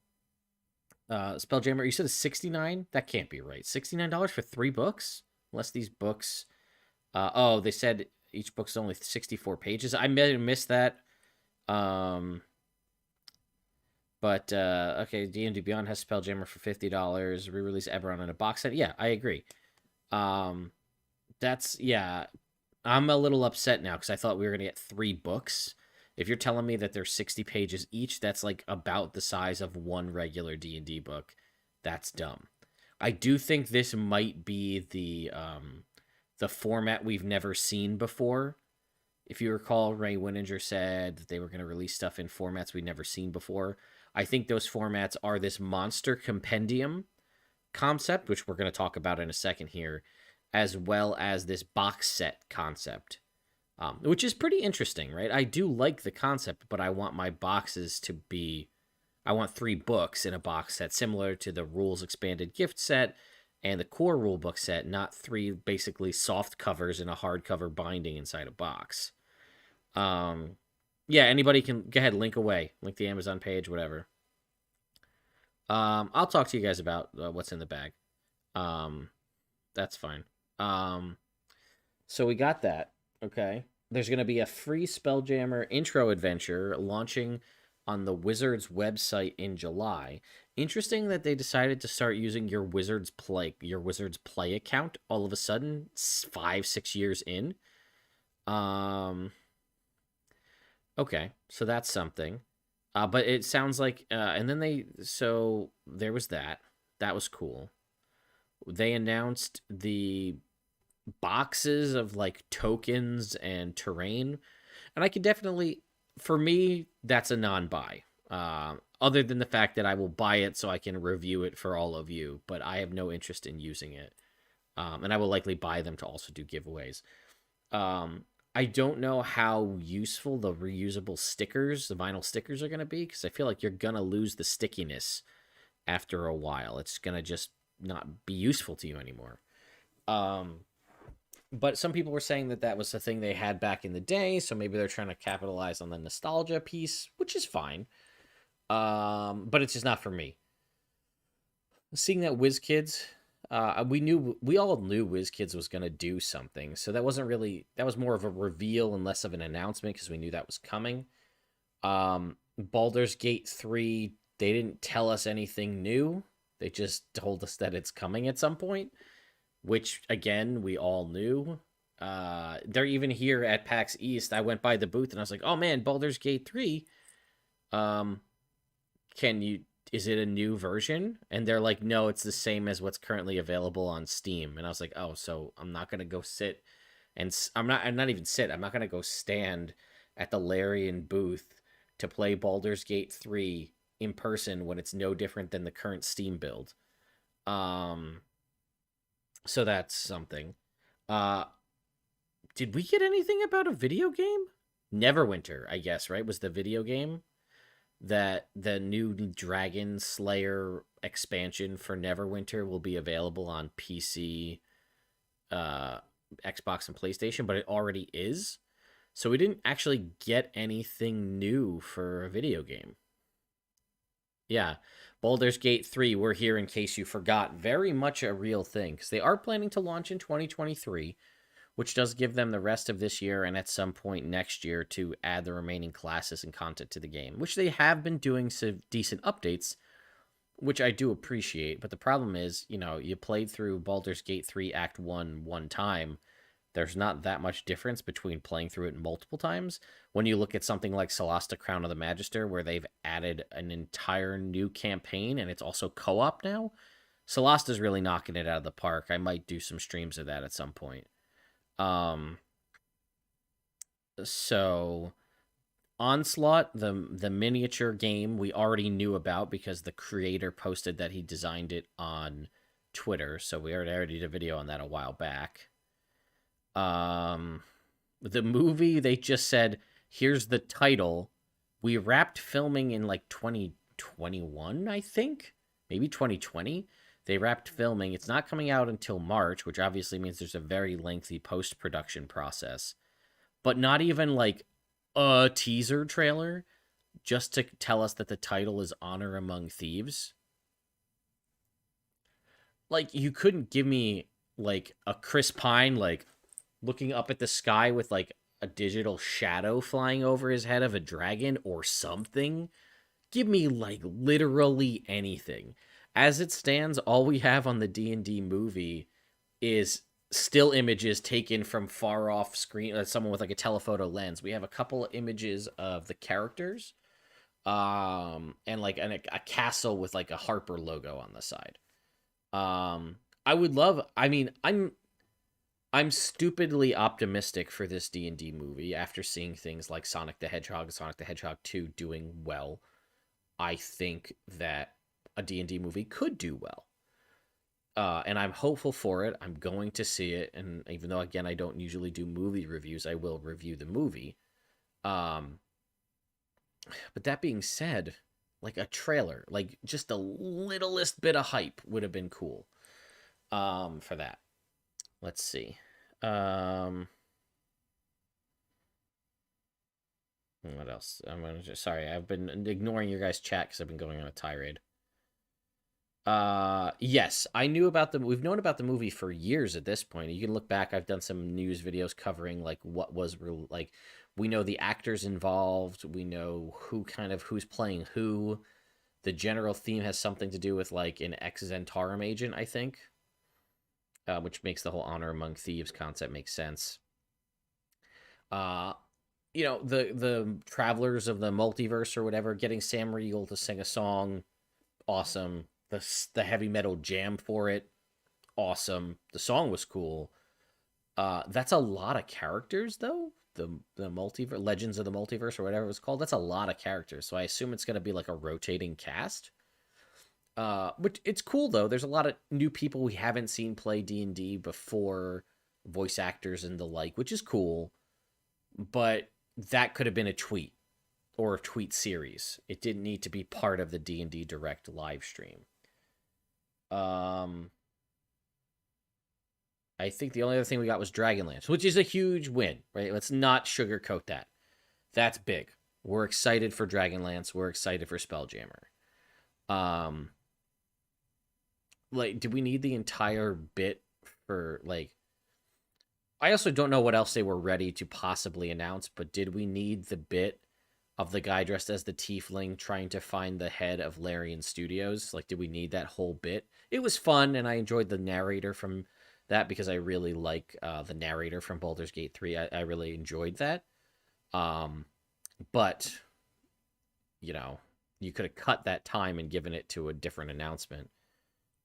Spelljammer, you said it's $69? That can't be right. $69 for 3 books? Unless these books... they said each book's only 64 pages. I may have missed that. But okay, D&D Beyond has Spelljammer for $50. Re-release Eberron in a box set. Yeah, I agree. That's I'm a little upset now because I thought we were gonna get 3 books. If you're telling me that they're 60 pages each, that's like about the size of one regular D&D book. That's dumb. I do think this might be the format we've never seen before. If you recall, Ray Winninger said that they were going to release stuff in formats we'd never seen before. I think those formats are this monster compendium concept, which we're going to talk about in a second here, as well as this box set concept, which is pretty interesting, right? I do like the concept, but I want my boxes to be... I want 3 books in a box set, similar to the Rules Expanded Gift set and the core rulebook set, not 3 basically soft covers in a hardcover binding inside a box. Yeah, anybody can go ahead, link away, link the Amazon page, whatever. I'll talk to you guys about what's in the bag. That's fine. So we got that. Okay. There's going to be a free Spelljammer intro adventure launching on the Wizards website in July. Interesting that they decided to start using your Wizards Play account all of a sudden, 5-6 years in. Okay, so that's something. But it sounds like, and then so there was that. That was cool. They announced the boxes of like tokens and terrain, and I could definitely, for me, that's a non-buy. Other than the fact that I will buy it so I can review it for all of you, but I have no interest in using it. And I will likely buy them to also do giveaways. I don't know how useful the reusable stickers, the vinyl stickers, are going to be, because I feel like you're going to lose the stickiness after a while. It's going to just not be useful to you anymore. But some people were saying that that was the thing they had back in the day, so maybe they're trying to capitalize on the nostalgia piece, which is fine. But it's just not for me. Seeing that WizKids, we all knew WizKids was going to do something, so that was more of a reveal and less of an announcement because we knew that was coming. Baldur's Gate 3, they didn't tell us anything new. They just told us that it's coming at some point, which, again, we all knew. They're even here at PAX East. I went by the booth and I was like, oh man, Baldur's Gate 3. Is it a new version? And they're like, no, it's the same as what's currently available on Steam. And I was like, oh, so I'm not going to go sit and I'm not going to go stand at the Larian booth to play Baldur's Gate 3 in person when it's no different than the current Steam build. So that's something. Did we get anything about a video game? Neverwinter, I guess, right? Was the video game that the new Dragon Slayer expansion for Neverwinter will be available on PC, Xbox, and PlayStation, but it already is. So we didn't actually get anything new for a video game. Yeah, Baldur's Gate 3, we're here in case you forgot. Very much a real thing, because they are planning to launch in 2023, which does give them the rest of this year and at some point next year to add the remaining classes and content to the game, which they have been doing some decent updates, which I do appreciate. But the problem is, you played through Baldur's Gate 3 Act 1 one time. There's not that much difference between playing through it multiple times. When you look at something like Solasta Crown of the Magister, where they've added an entire new campaign and it's also co-op now, Solasta's really knocking it out of the park. I might do some streams of that at some point. So Onslaught, the miniature game, we already knew about because the creator posted that he designed it on Twitter. So we already did a video on that a while back. The movie, they just said, here's the title. We wrapped filming in like 2021, I think, maybe 2020. They wrapped filming. It's not coming out until March, which obviously means there's a very lengthy post-production process. But not even like a teaser trailer just to tell us that the title is Honor Among Thieves. Like, you couldn't give me like a Chris Pine like looking up at the sky with like a digital shadow flying over his head of a dragon or something give me like literally anything. As it stands, all we have on the D&D movie is still images taken from far off screen, someone with like a telephoto lens. We have a couple of images of the characters, and like a castle with like a Harper logo on the side. I would love. I mean, I'm stupidly optimistic for this D&D movie after seeing things like Sonic the Hedgehog and Sonic the Hedgehog 2 doing well. I think that a D&D movie could do well. And I'm hopeful for it. I'm going to see it. And even though, again, I don't usually do movie reviews, I will review the movie. But that being said, like a trailer, like just the littlest bit of hype would have been cool for that. Let's see. What else? Sorry, I've been ignoring your guys' chat because I've been going on a tirade. Yes, I knew about we've known about the movie for years at this point. You can look back. I've done some news videos covering like what was like. We know the actors involved. We know who's playing who. The general theme has something to do with like an ex-Zentarum agent, I think. Which makes the whole honor among thieves concept make sense. You know, the travelers of the multiverse or whatever, getting Sam Riegel to sing a song, awesome. The heavy metal jam for it, awesome. The song was cool. That's a lot of characters, though. The multiverse, Legends of the Multiverse or whatever it was called. That's a lot of characters. So I assume it's going to be like a rotating cast. But it's cool though. There's a lot of new people we haven't seen play D&D before, voice actors and the like, which is cool. But that could have been a tweet or a tweet series. It didn't need to be part of the D&D Direct live stream. I think the only other thing we got was Dragonlance, which is a huge win, right? Let's not sugarcoat that. That's big. We're excited for Dragonlance. We're excited for Spelljammer. Like, do we need the entire bit for, like... I also don't know what else they were ready to possibly announce, but did we need the bit of the guy dressed as the tiefling trying to find the head of Larian Studios? Like, did we need that whole bit? It was fun, and I enjoyed the narrator from that because I really like the narrator from Baldur's Gate 3. I really enjoyed that. But, you know, you could have cut that time and given it to a different announcement.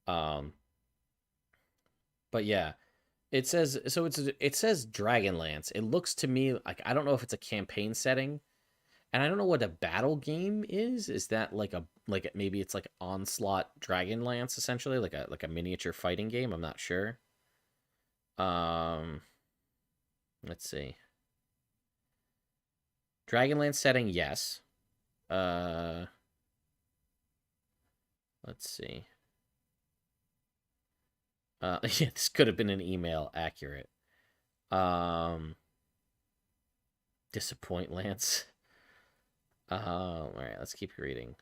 But yeah, it says Dragonlance. It looks to me like, I don't know if it's a campaign setting, and I don't know what a battle game is. Is that like maybe it's like Onslaught Dragonlance essentially, like a miniature fighting game? I'm not sure. Let's see. Dragonlance setting, yes. Let's see. Yeah, this could have been an email, accurate. Disappoint Lance. All right, let's keep reading.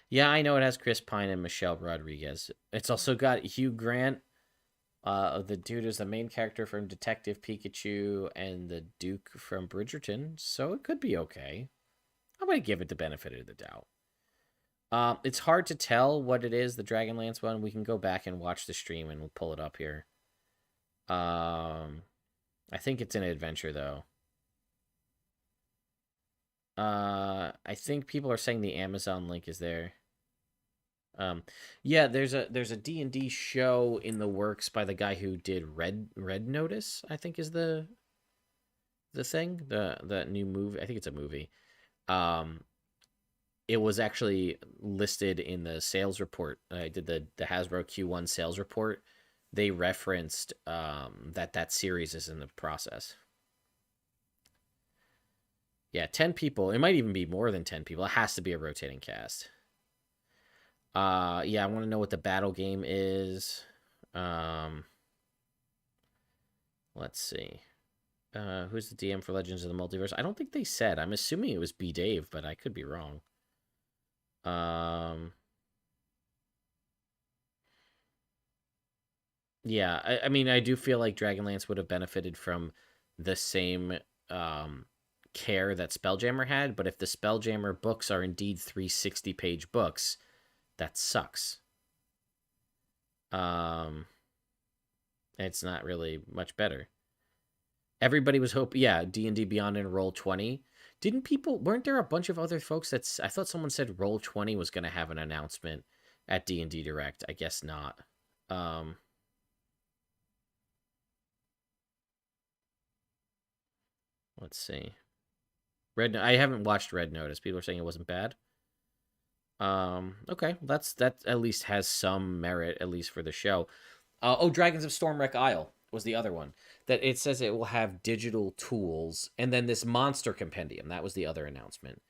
Yeah, I know it has Chris Pine and Michelle Rodriguez. It's also got Hugh Grant. The dude is the main character from Detective Pikachu and the Duke from Bridgerton, so it could be okay. I'm going to give it the benefit of the doubt. It's hard to tell what it is, the Dragonlance one. We can go back and watch the stream and we'll pull it up here. I think it's an adventure, though. I think people are saying the Amazon link is there. Yeah, there's a D&D show in the works by the guy who did Red Notice, I think is the thing, the new movie. I think it's a movie. It was actually listed in the sales report. I did the Hasbro Q1 sales report. They referenced that series is in the process. Yeah, 10 people. It might even be more than 10 people. It has to be a rotating cast. Yeah, I want to know what the battle game is. Let's see. Who's the DM for Legends of the Multiverse? I don't think they said. I'm assuming it was B. Dave, but I could be wrong. Yeah, I mean, I do feel like Dragonlance would have benefited from the same care that Spelljammer had, but if the Spelljammer books are indeed 360-page books, that sucks. It's not really much better. Everybody was hoping, yeah, D&D Beyond and Roll20. Weren't there a bunch of other folks I thought someone said Roll20 was going to have an announcement at D&D Direct. I guess not. Let's see. I haven't watched Red Notice. People are saying it wasn't bad. Okay, that at least has some merit, at least for the show. Dragons of Stormwreck Isle was the other one. That it says it will have digital tools, and then this monster compendium. That was the other announcement.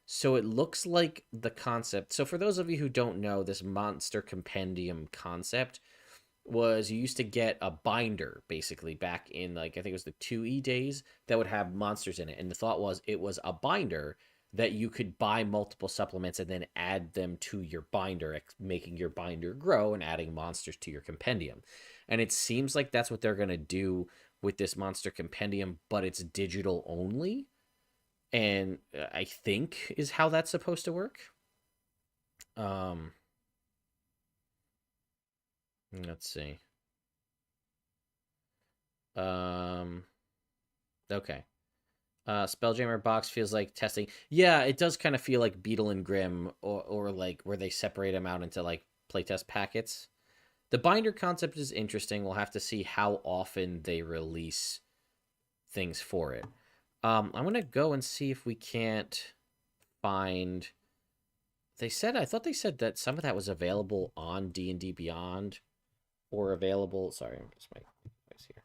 So it looks like the concept. So for those of you who don't know, this monster compendium concept was you used to get a binder, basically, back in, like, I think it was the 2E days, that would have monsters in it. And the thought was it was a binder that you could buy multiple supplements and then add them to your binder, making your binder grow and adding monsters to your compendium. And it seems like that's what they're going to do with this monster compendium, but it's digital only. And I think is how that's supposed to work. Let's see. Okay. Spelljammer box feels like testing. Yeah, it does kind of feel like Beetle and Grimm, or like where they separate them out into like playtest packets. The binder concept is interesting. We'll have to see how often they release things for it. I'm gonna go and see if we can't find. I thought they said that some of that was available on D&D Beyond, or available. Sorry, I'm just my voice here.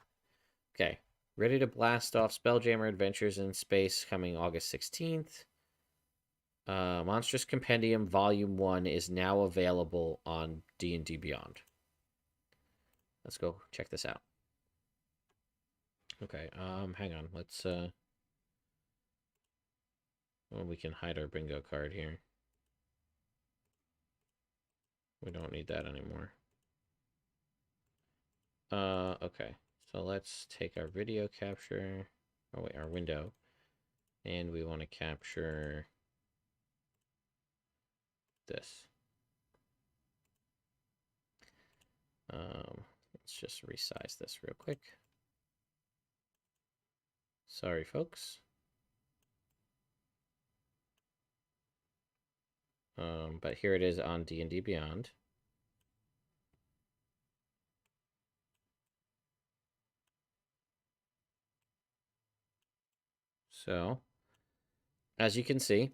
Okay. Ready to blast off. Spelljammer Adventures in Space coming August 16th. Monstrous Compendium Volume 1 is now available on D&D Beyond. Let's go check this out. Okay, hang on. Let's, well, we can hide our bingo card here. We don't need that anymore. Okay. So let's take our video capture, our window, and we want to capture this. Let's just resize this real quick. Sorry, folks. But here it is on D&D Beyond. So, as you can see,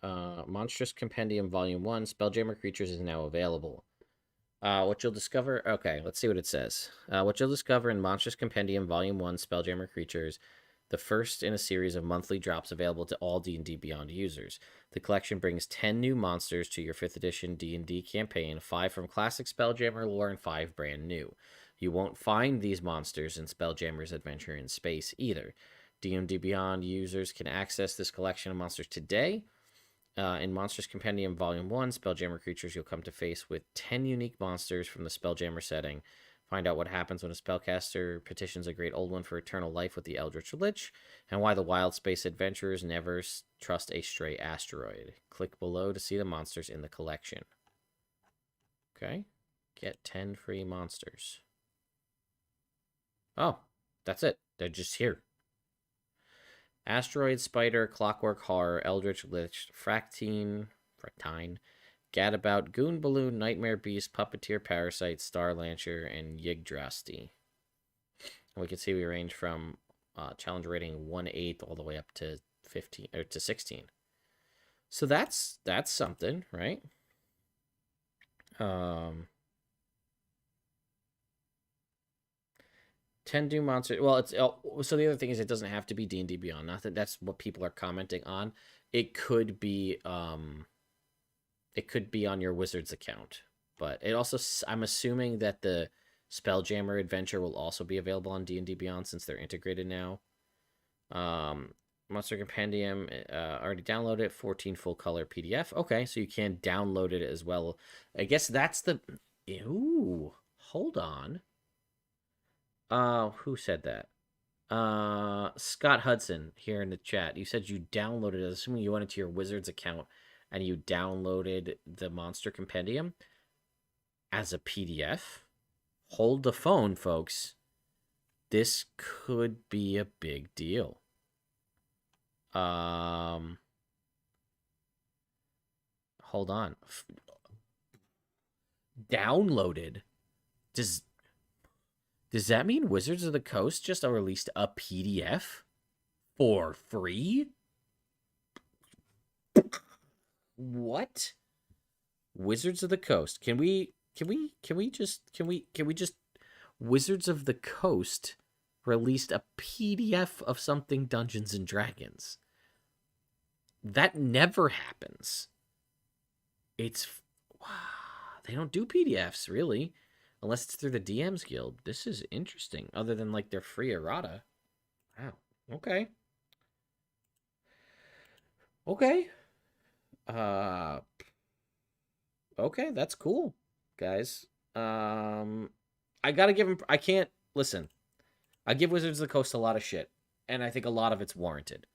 Monstrous Compendium Volume 1, Spelljammer Creatures is now available. What you'll discover... Okay, let's see what it says. What you'll discover in Monstrous Compendium Volume 1, Spelljammer Creatures, the first in a series of monthly drops available to all D&D Beyond users. The collection brings 10 new monsters to your 5th edition D&D campaign, 5 from classic Spelljammer lore and 5 brand new. You won't find these monsters in Spelljammer's Adventure in Space either. D&D Beyond users can access this collection of monsters today. In Monsters Compendium Volume 1, Spelljammer Creatures, you'll come to face with 10 unique monsters from the Spelljammer setting. Find out what happens when a spellcaster petitions a great old one for eternal life with the Eldritch Lich, and why the wild space adventurers never trust a stray asteroid. Click below to see the monsters in the collection. Okay. Get 10 free monsters. Oh, that's it. They're just here. Asteroid, Spider, Clockwork Horror, Eldritch Lich, Fractine, Gadabout, Goon Balloon, Nightmare Beast, Puppeteer Parasite, Star Lancer, and Yggdrasty. And we can see we range from challenge rating 1/8 all the way up to 15 or to 16. So that's something, right? 10 new monsters. Well, it's so the other thing is it doesn't have to be D&D Beyond. Not that that's what people are commenting on. It could be on your Wizards account, but it also, I'm assuming that the Spelljammer adventure will also be available on D&D Beyond since they're integrated now. Monster Compendium, already downloaded it, 14 full color PDF. Okay, so you can download it as well. I guess that's the... Ooh, hold on. Who said that? Scott Hudson here in the chat. You said you downloaded it. Assuming you went into your Wizards account and you downloaded the Monster Compendium as a PDF. Hold the phone, folks. This could be a big deal. Hold on. Downloaded. Does that mean Wizards of the Coast just released a PDF for free? What? Wizards of the Coast. Can we just Wizards of the Coast released a PDF of something Dungeons and Dragons. That never happens. They don't do PDFs really, unless it's through the DM's Guild. This is interesting, other than like their free errata. Wow. Okay. Okay, that's cool, guys. I gotta give him. I can't listen. I give Wizards of the Coast a lot of shit, and I think a lot of it's warranted.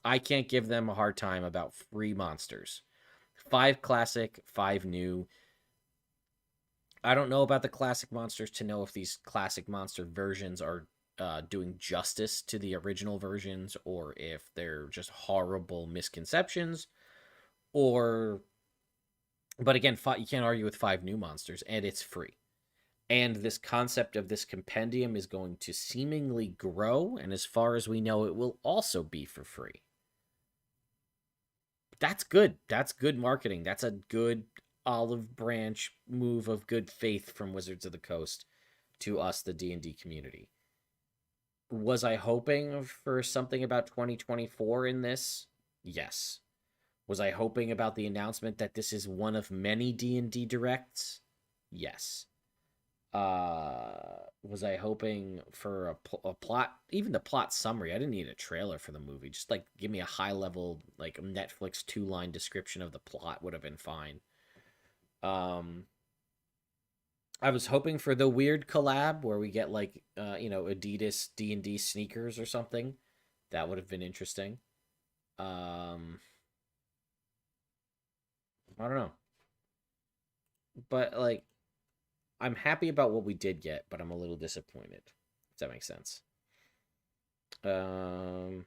I can't give them a hard time about free monsters. 5 classic, 5 new. I don't know about the classic monsters to know if these classic monster versions are doing justice to the original versions, or if they're just horrible misconceptions, or... But again, you can't argue with 5 new monsters, and it's free. And this concept of this compendium is going to seemingly grow, and as far as we know, it will also be for free. That's good. That's good marketing. That's a good olive branch move of good faith from Wizards of the Coast to us, the D&D community. Was I hoping for something about 2024 in this? Yes. Was I hoping about the announcement that this is one of many D&D Directs? Yes. Was I hoping for a plot, even the plot summary? I didn't need a trailer for the movie. Just like give me a high level, like Netflix 2-line description of the plot would have been fine. I was hoping for the weird collab where we get like, Adidas D&D sneakers or something. That would have been interesting. I don't know. But like, I'm happy about what we did get, but I'm a little disappointed. If that makes sense. Yeah,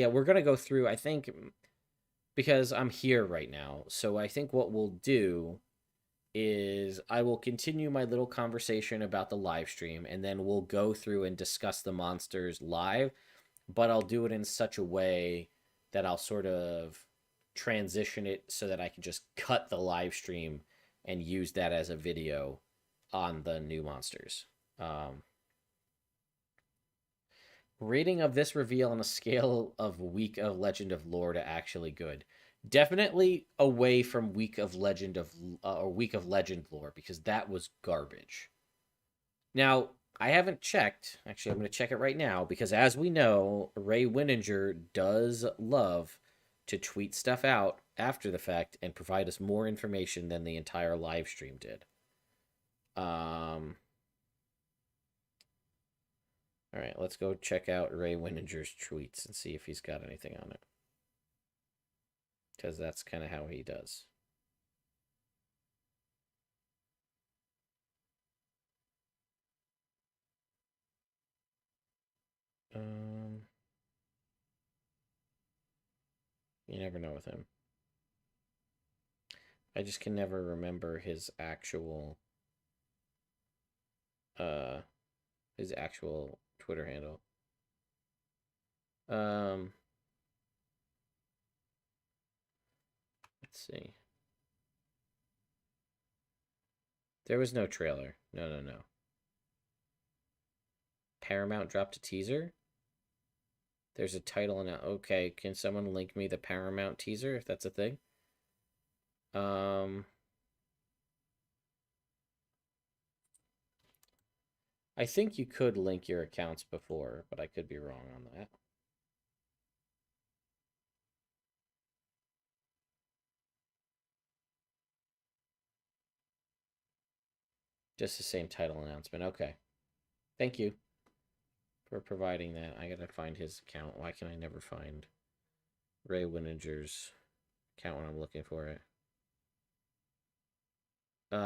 we're going to go through, I think, because I'm here right now. So I think what we'll do is I will continue my little conversation about the live stream, and then we'll go through and discuss the monsters live, but I'll do it in such a way that I'll sort of transition it so that I can just cut the live stream and use that as a video on the new monsters. Rating of this reveal on a scale of week of Legend of Lore to actually good. Definitely away from week of Legend Lore, because that was garbage. Now, I haven't checked. Actually, I'm going to check it right now, because as we know, Ray Winninger does love to tweet stuff out after the fact and provide us more information than the entire live stream did. All right, let's go check out Ray Winninger's tweets and see if he's got anything on it. Because that's kind of how he does. You never know with him. I just can never remember his actual Twitter handle. Let's see. There was no trailer. No. Paramount dropped a teaser? There's a title and okay, can someone link me the Paramount teaser if that's a thing? I think you could link your accounts before, but I could be wrong on that. Just the same title announcement. Okay. Thank you for providing that. I gotta find his account. Why can I never find Ray Wininger's account when I'm looking for it?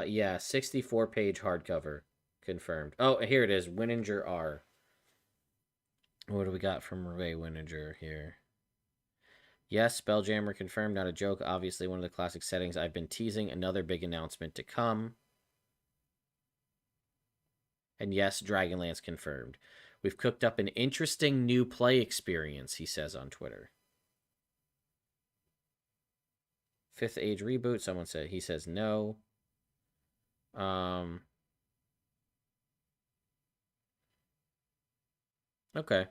Yeah, 64-page hardcover. Confirmed. Oh, here it is. Wininger R. What do we got from Ray Wininger here? Yes, Spelljammer confirmed, not a joke. Obviously, one of the classic settings. I've been teasing another big announcement to come. And yes, Dragonlance confirmed. We've cooked up an interesting new play experience, he says on Twitter. 5th Age reboot, someone said. He says no. Okay.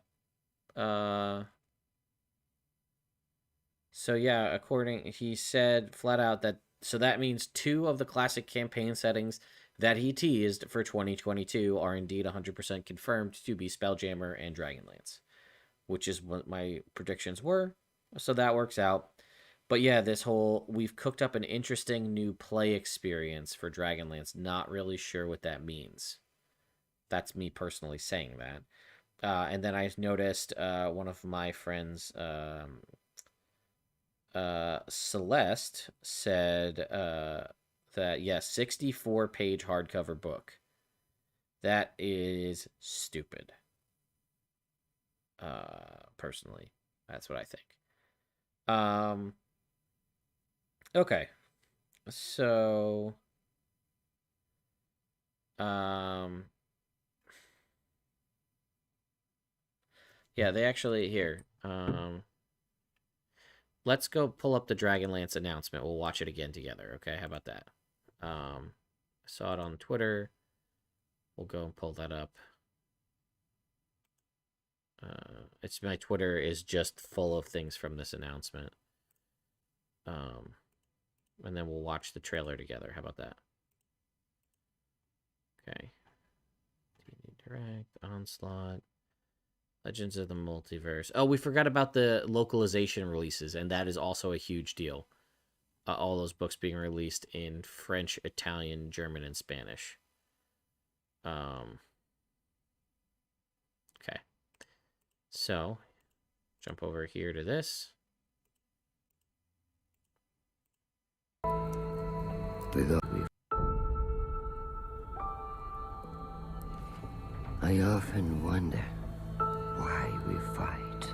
So yeah, he said flat out that, so that means 2 of the classic campaign settings that he teased for 2022 are indeed 100% confirmed to be Spelljammer and Dragonlance, which is what my predictions were. So that works out. But yeah, we've cooked up an interesting new play experience for Dragonlance. Not really sure what that means. That's me personally saying that. And then I noticed one of my friends, Celeste, said that, yes, 64-page hardcover book. That is stupid. Personally, that's what I think. Okay. So, yeah, they actually here. Let's go pull up the Dragonlance announcement. We'll watch it again together. Okay, how about that? I saw it on Twitter. We'll go and pull that up. My Twitter is just full of things from this announcement. And then we'll watch the trailer together. How about that? Okay. D&D Direct, Onslaught. Legends of the Multiverse. Oh, we forgot about the localization releases, and that is also a huge deal. All those books being released in French, Italian, German, and Spanish. Okay. So, jump over here to this. I often wonder why we fight.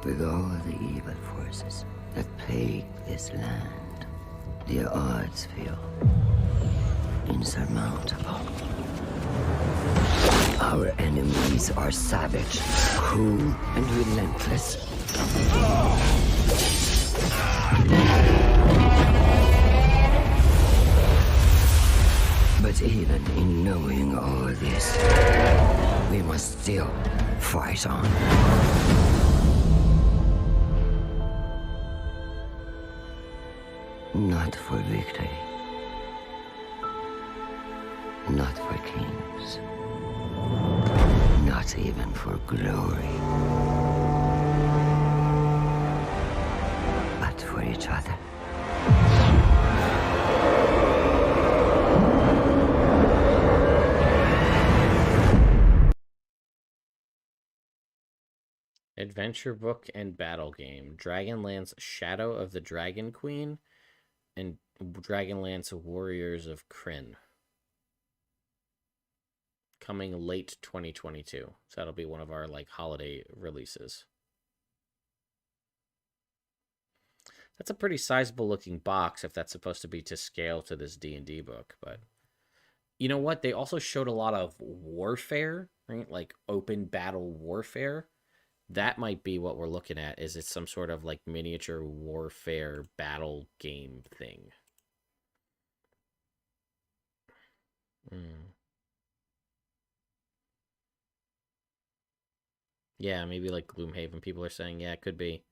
With all the evil forces that plague this land, the odds feel insurmountable. Our enemies are savage, cruel, and relentless. But even in knowing all this, we must still fight on. Not for victory. Not for kings. Not even for glory. But for each other. Adventure book and battle game. Dragonlance Shadow of the Dragon Queen and Dragonlance Warriors of Krynn. Coming late 2022. So that'll be one of our holiday releases. That's a pretty sizable looking box if that's supposed to be to scale to this D&D book, but you know what? They also showed a lot of warfare, right? Like open battle warfare. That might be what we're looking at. Is it some sort of miniature warfare battle game thing? Yeah, maybe Gloomhaven. People are saying, yeah, it could be.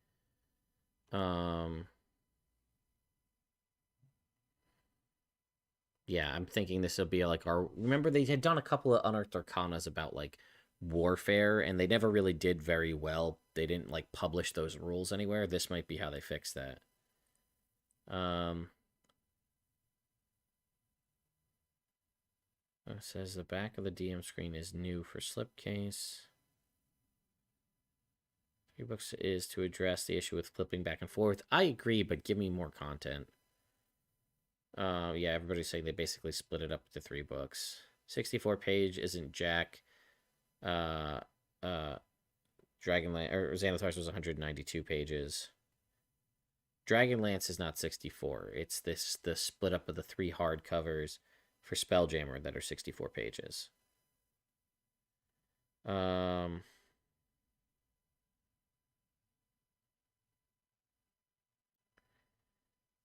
Yeah, I'm thinking this will be our... Remember, they had done a couple of Unearthed Arcanas about, warfare, and they never really did very well. They didn't, publish those rules anywhere. This might be how they fix that. It says the back of the DM screen is new for slipcase. 3 books is to address the issue with flipping back and forth. I agree, but give me more content. Yeah, everybody's saying they basically split it up to 3 books. 64 page isn't jack. Dragonlance or Xanathar's was 192 pages. Dragonlance is not 64. It's the split up of the 3 hardcovers for Spelljammer that are 64 pages.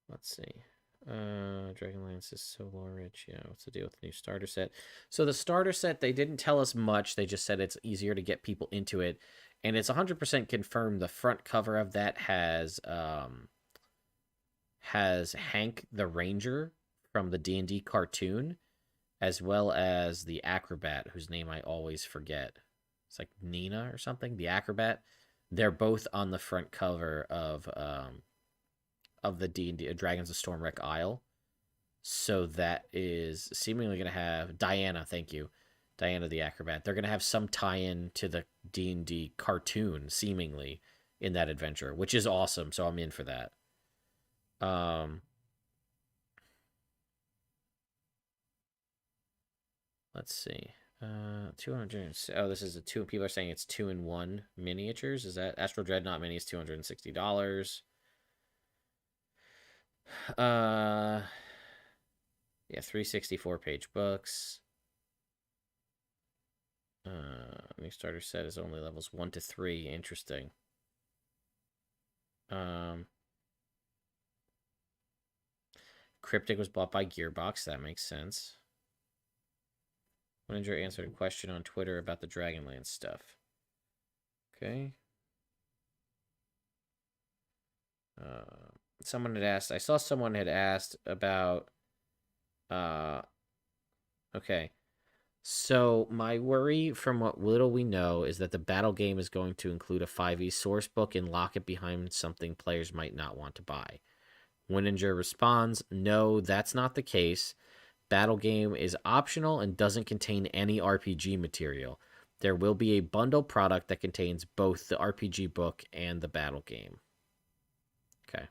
Let's see. Dragonlance is so lore rich. Yeah, what's the deal with the new starter set? So the starter set, they didn't tell us much. They just said it's easier to get people into it. And it's 100% confirmed the front cover of that has Hank the Ranger from the D&D cartoon, as well as the acrobat, whose name I always forget. It's like Nina or something, the acrobat. They're both on the front cover of the D&D Dragons of Stormwreck Isle. So that is seemingly going to have Diana, thank you. Diana the Acrobat. They're going to have some tie-in to the D&D cartoon, seemingly, in that adventure, which is awesome, so I'm in for that. Let's see. 200. Oh, this is a 2. People are saying it's 2-in-1 miniatures. Is that Astral Dreadnought Mini is $260. Yeah, 364 page books. New starter set is only levels 1 to 3. Interesting. Cryptic was bought by Gearbox. That makes sense. Wininger answered a question on Twitter about the Dragonlance stuff. Okay. Someone had asked. I saw someone had asked about. Okay. So my worry, from what little we know, is that the battle game is going to include a 5e source book and lock it behind something players might not want to buy. Wininger responds, no, that's not the case. Battle game is optional and doesn't contain any RPG material. There will be a bundle product that contains both the RPG book and the battle game. Okay.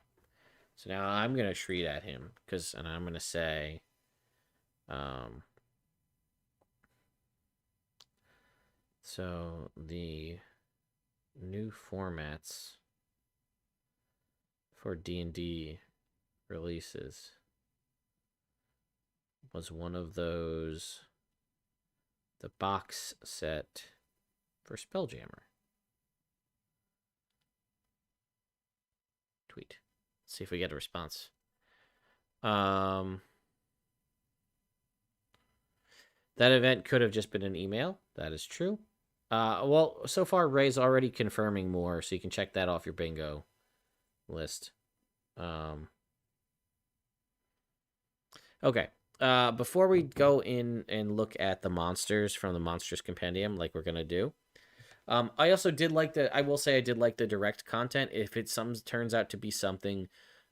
So now I'm going to shriek at him, and I'm going to say, so the new formats for D&D releases was one of those, the box set for Spelljammer. Tweet. Let's see if we get a response. That event could have just been an email. That is true. Well, so far Ray's already confirming more, so you can check that off your bingo list. Okay. Before we go in and look at the monsters from the Monsters Compendium, like we're gonna do, I also did like I will say I did like the direct content. If it turns out to be something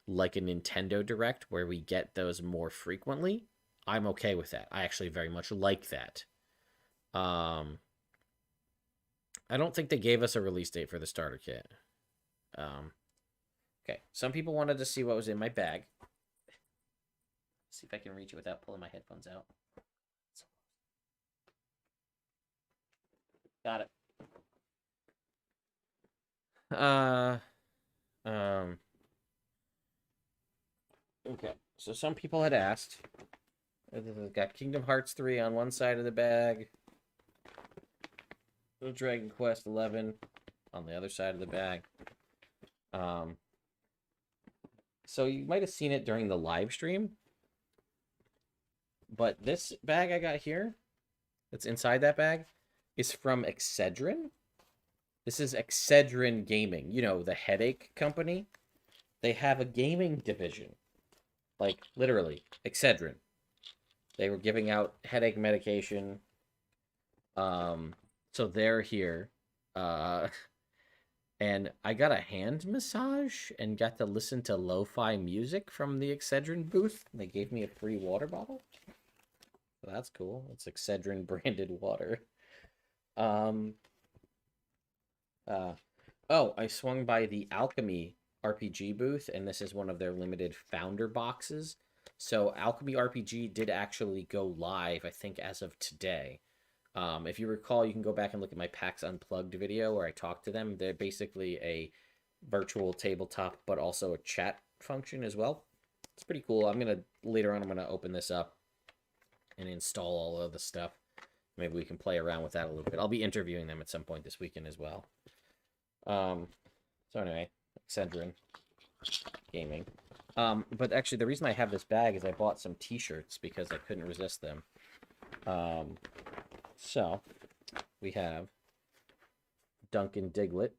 like a Nintendo Direct where we get those more frequently, I'm okay with that. I actually very much like that. I don't think they gave us a release date for the starter kit. Okay, some people wanted to see what was in my bag. See if I can reach it without pulling my headphones out. Got it. Okay, so some people had asked. We've got Kingdom Hearts 3 on one side of the bag. Dragon Quest 11 on the other side of the bag. So you might have seen it during the live stream. But this bag I got here, that's inside that bag, is from Excedrin. This is Excedrin Gaming. You know, the headache company. They have a gaming division. Like, literally, Excedrin. They were giving out headache medication. So they're here. And I got a hand massage and got to listen to lo-fi music from the Excedrin booth. They gave me a free water bottle. That's cool. It's Excedrin branded water. Oh, I swung by the Alchemy RPG booth, and this is one of their limited founder boxes. So Alchemy RPG did actually go live, I think, as of today. If you recall, you can go back and look at my PAX Unplugged video where I talked to them. They're basically a virtual tabletop, but also a chat function as well. It's pretty cool. Later on, I'm gonna open this up and install all of the stuff. Maybe we can play around with that a little bit. I'll be interviewing them at some point this weekend as well. So anyway, Excedrin Gaming. But actually, the reason I have this bag is I bought some t-shirts because I couldn't resist them. So we have Duncan Diglett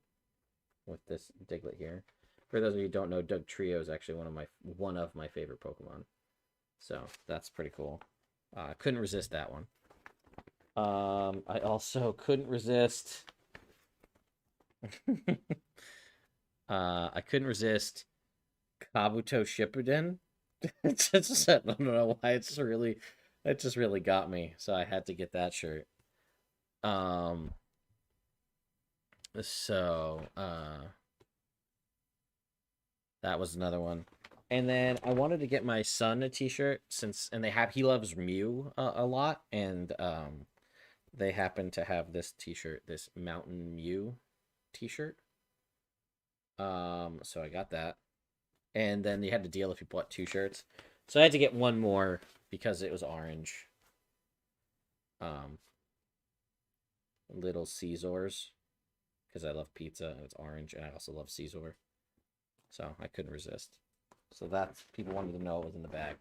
with this Diglett here. For those of you who don't know, Doug Trio is actually one of my favorite Pokemon. So that's pretty cool. I couldn't resist that one. I also couldn't resist. I couldn't resist Kabuto Shippuden. I don't know why it just really got me. So I had to get that shirt. That was another one. And then I wanted to get my son a t-shirt he loves Mew a lot, and they happen to have this t-shirt, this Mountain Mew t-shirt. So I got that. And then you had to deal if you bought 2 shirts. So I had to get one more because it was orange. Little Caesars, because I love pizza and it's orange, and I also love Caesar. So I couldn't resist. So that's, people wanted to know what was in the bag.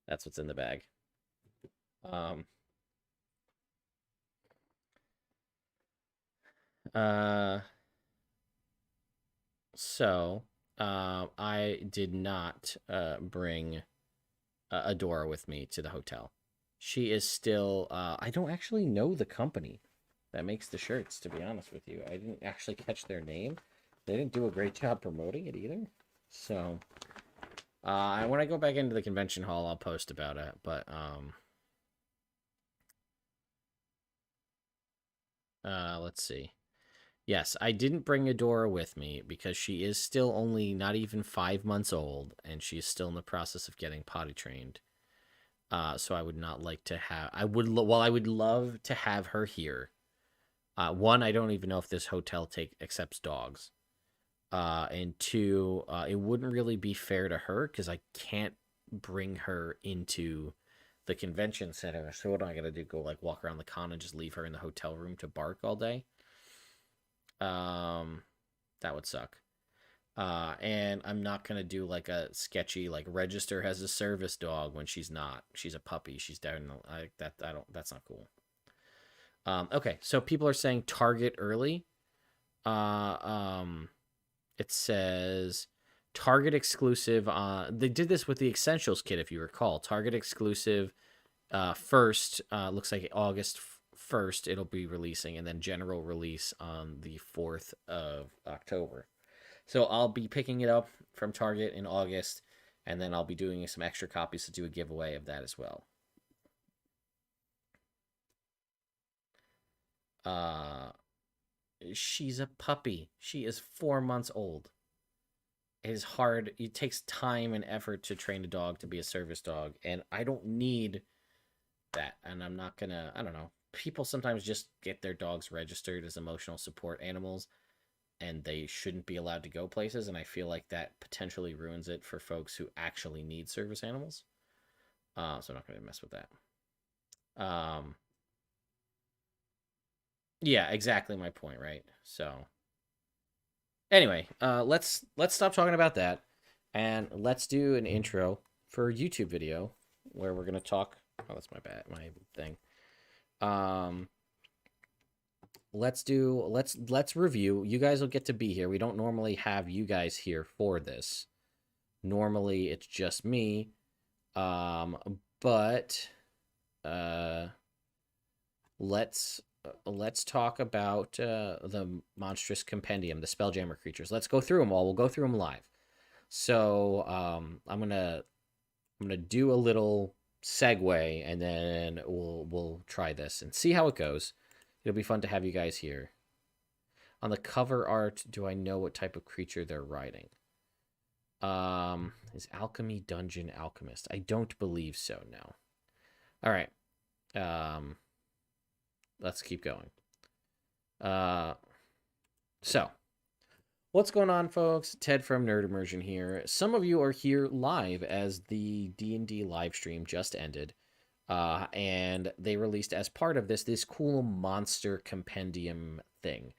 That's what's in the bag. I did not bring Adora with me to the hotel. She is still, I don't actually know the company that makes the shirts, to be honest with you. I didn't actually catch their name. They didn't do a great job promoting it either. So, when I go back into the convention hall, I'll post about it. But, let's see. Yes, I didn't bring Adora with me because she is still only not even 5 months old, and she's still in the process of getting potty trained. So I would not like to have... I would love to have her here. One, I don't even know if this hotel accepts dogs. And 2, it wouldn't really be fair to her because I can't bring her into the convention center. So what am I going to do? Go walk around the con and just leave her in the hotel room to bark all day? That would suck. And I'm not going to do a sketchy, register as a service dog when she's not. She's a puppy. She's down. That's not cool. Okay. So people are saying Target early. It says Target exclusive. They did this with the Essentials kit, if you recall. Target exclusive, first, looks like August 1st it'll be releasing, and then general release on the 4th of October. So I'll be picking it up from Target in August, and then I'll be doing some extra copies to do a giveaway of that as well. She's a puppy. She is 4 months old. It is hard. It takes time and effort to train a dog to be a service dog, and I don't need that. And I'm not gonna, I don't know. People sometimes just get their dogs registered as emotional support animals, and they shouldn't be allowed to go places, and I feel like that potentially ruins it for folks who actually need service animals. So I'm not going to mess with that. Yeah, exactly my point, right? So anyway, let's stop talking about that, and let's do an intro for a YouTube video where we're going to talk. Oh, that's my thing. Let's review. You guys will get to be here. We don't normally have you guys here for this. Normally it's just me. But let's talk about the monstrous compendium, the Spelljammer creatures. Let's go through them all. We'll go through them live. So I'm gonna do a little segue, and then we'll try this and see how it goes. It'll be fun to have you guys here. On the cover art, do I know what type of creature they're riding? Is Alchemy Dungeon Alchemist? I don't believe so, no. All right. Let's keep going. So, what's going on, folks? Ted from Nerd Immersion here. Some of you are here live as the D&D live stream just ended. And they released as part of this cool monster compendium thing,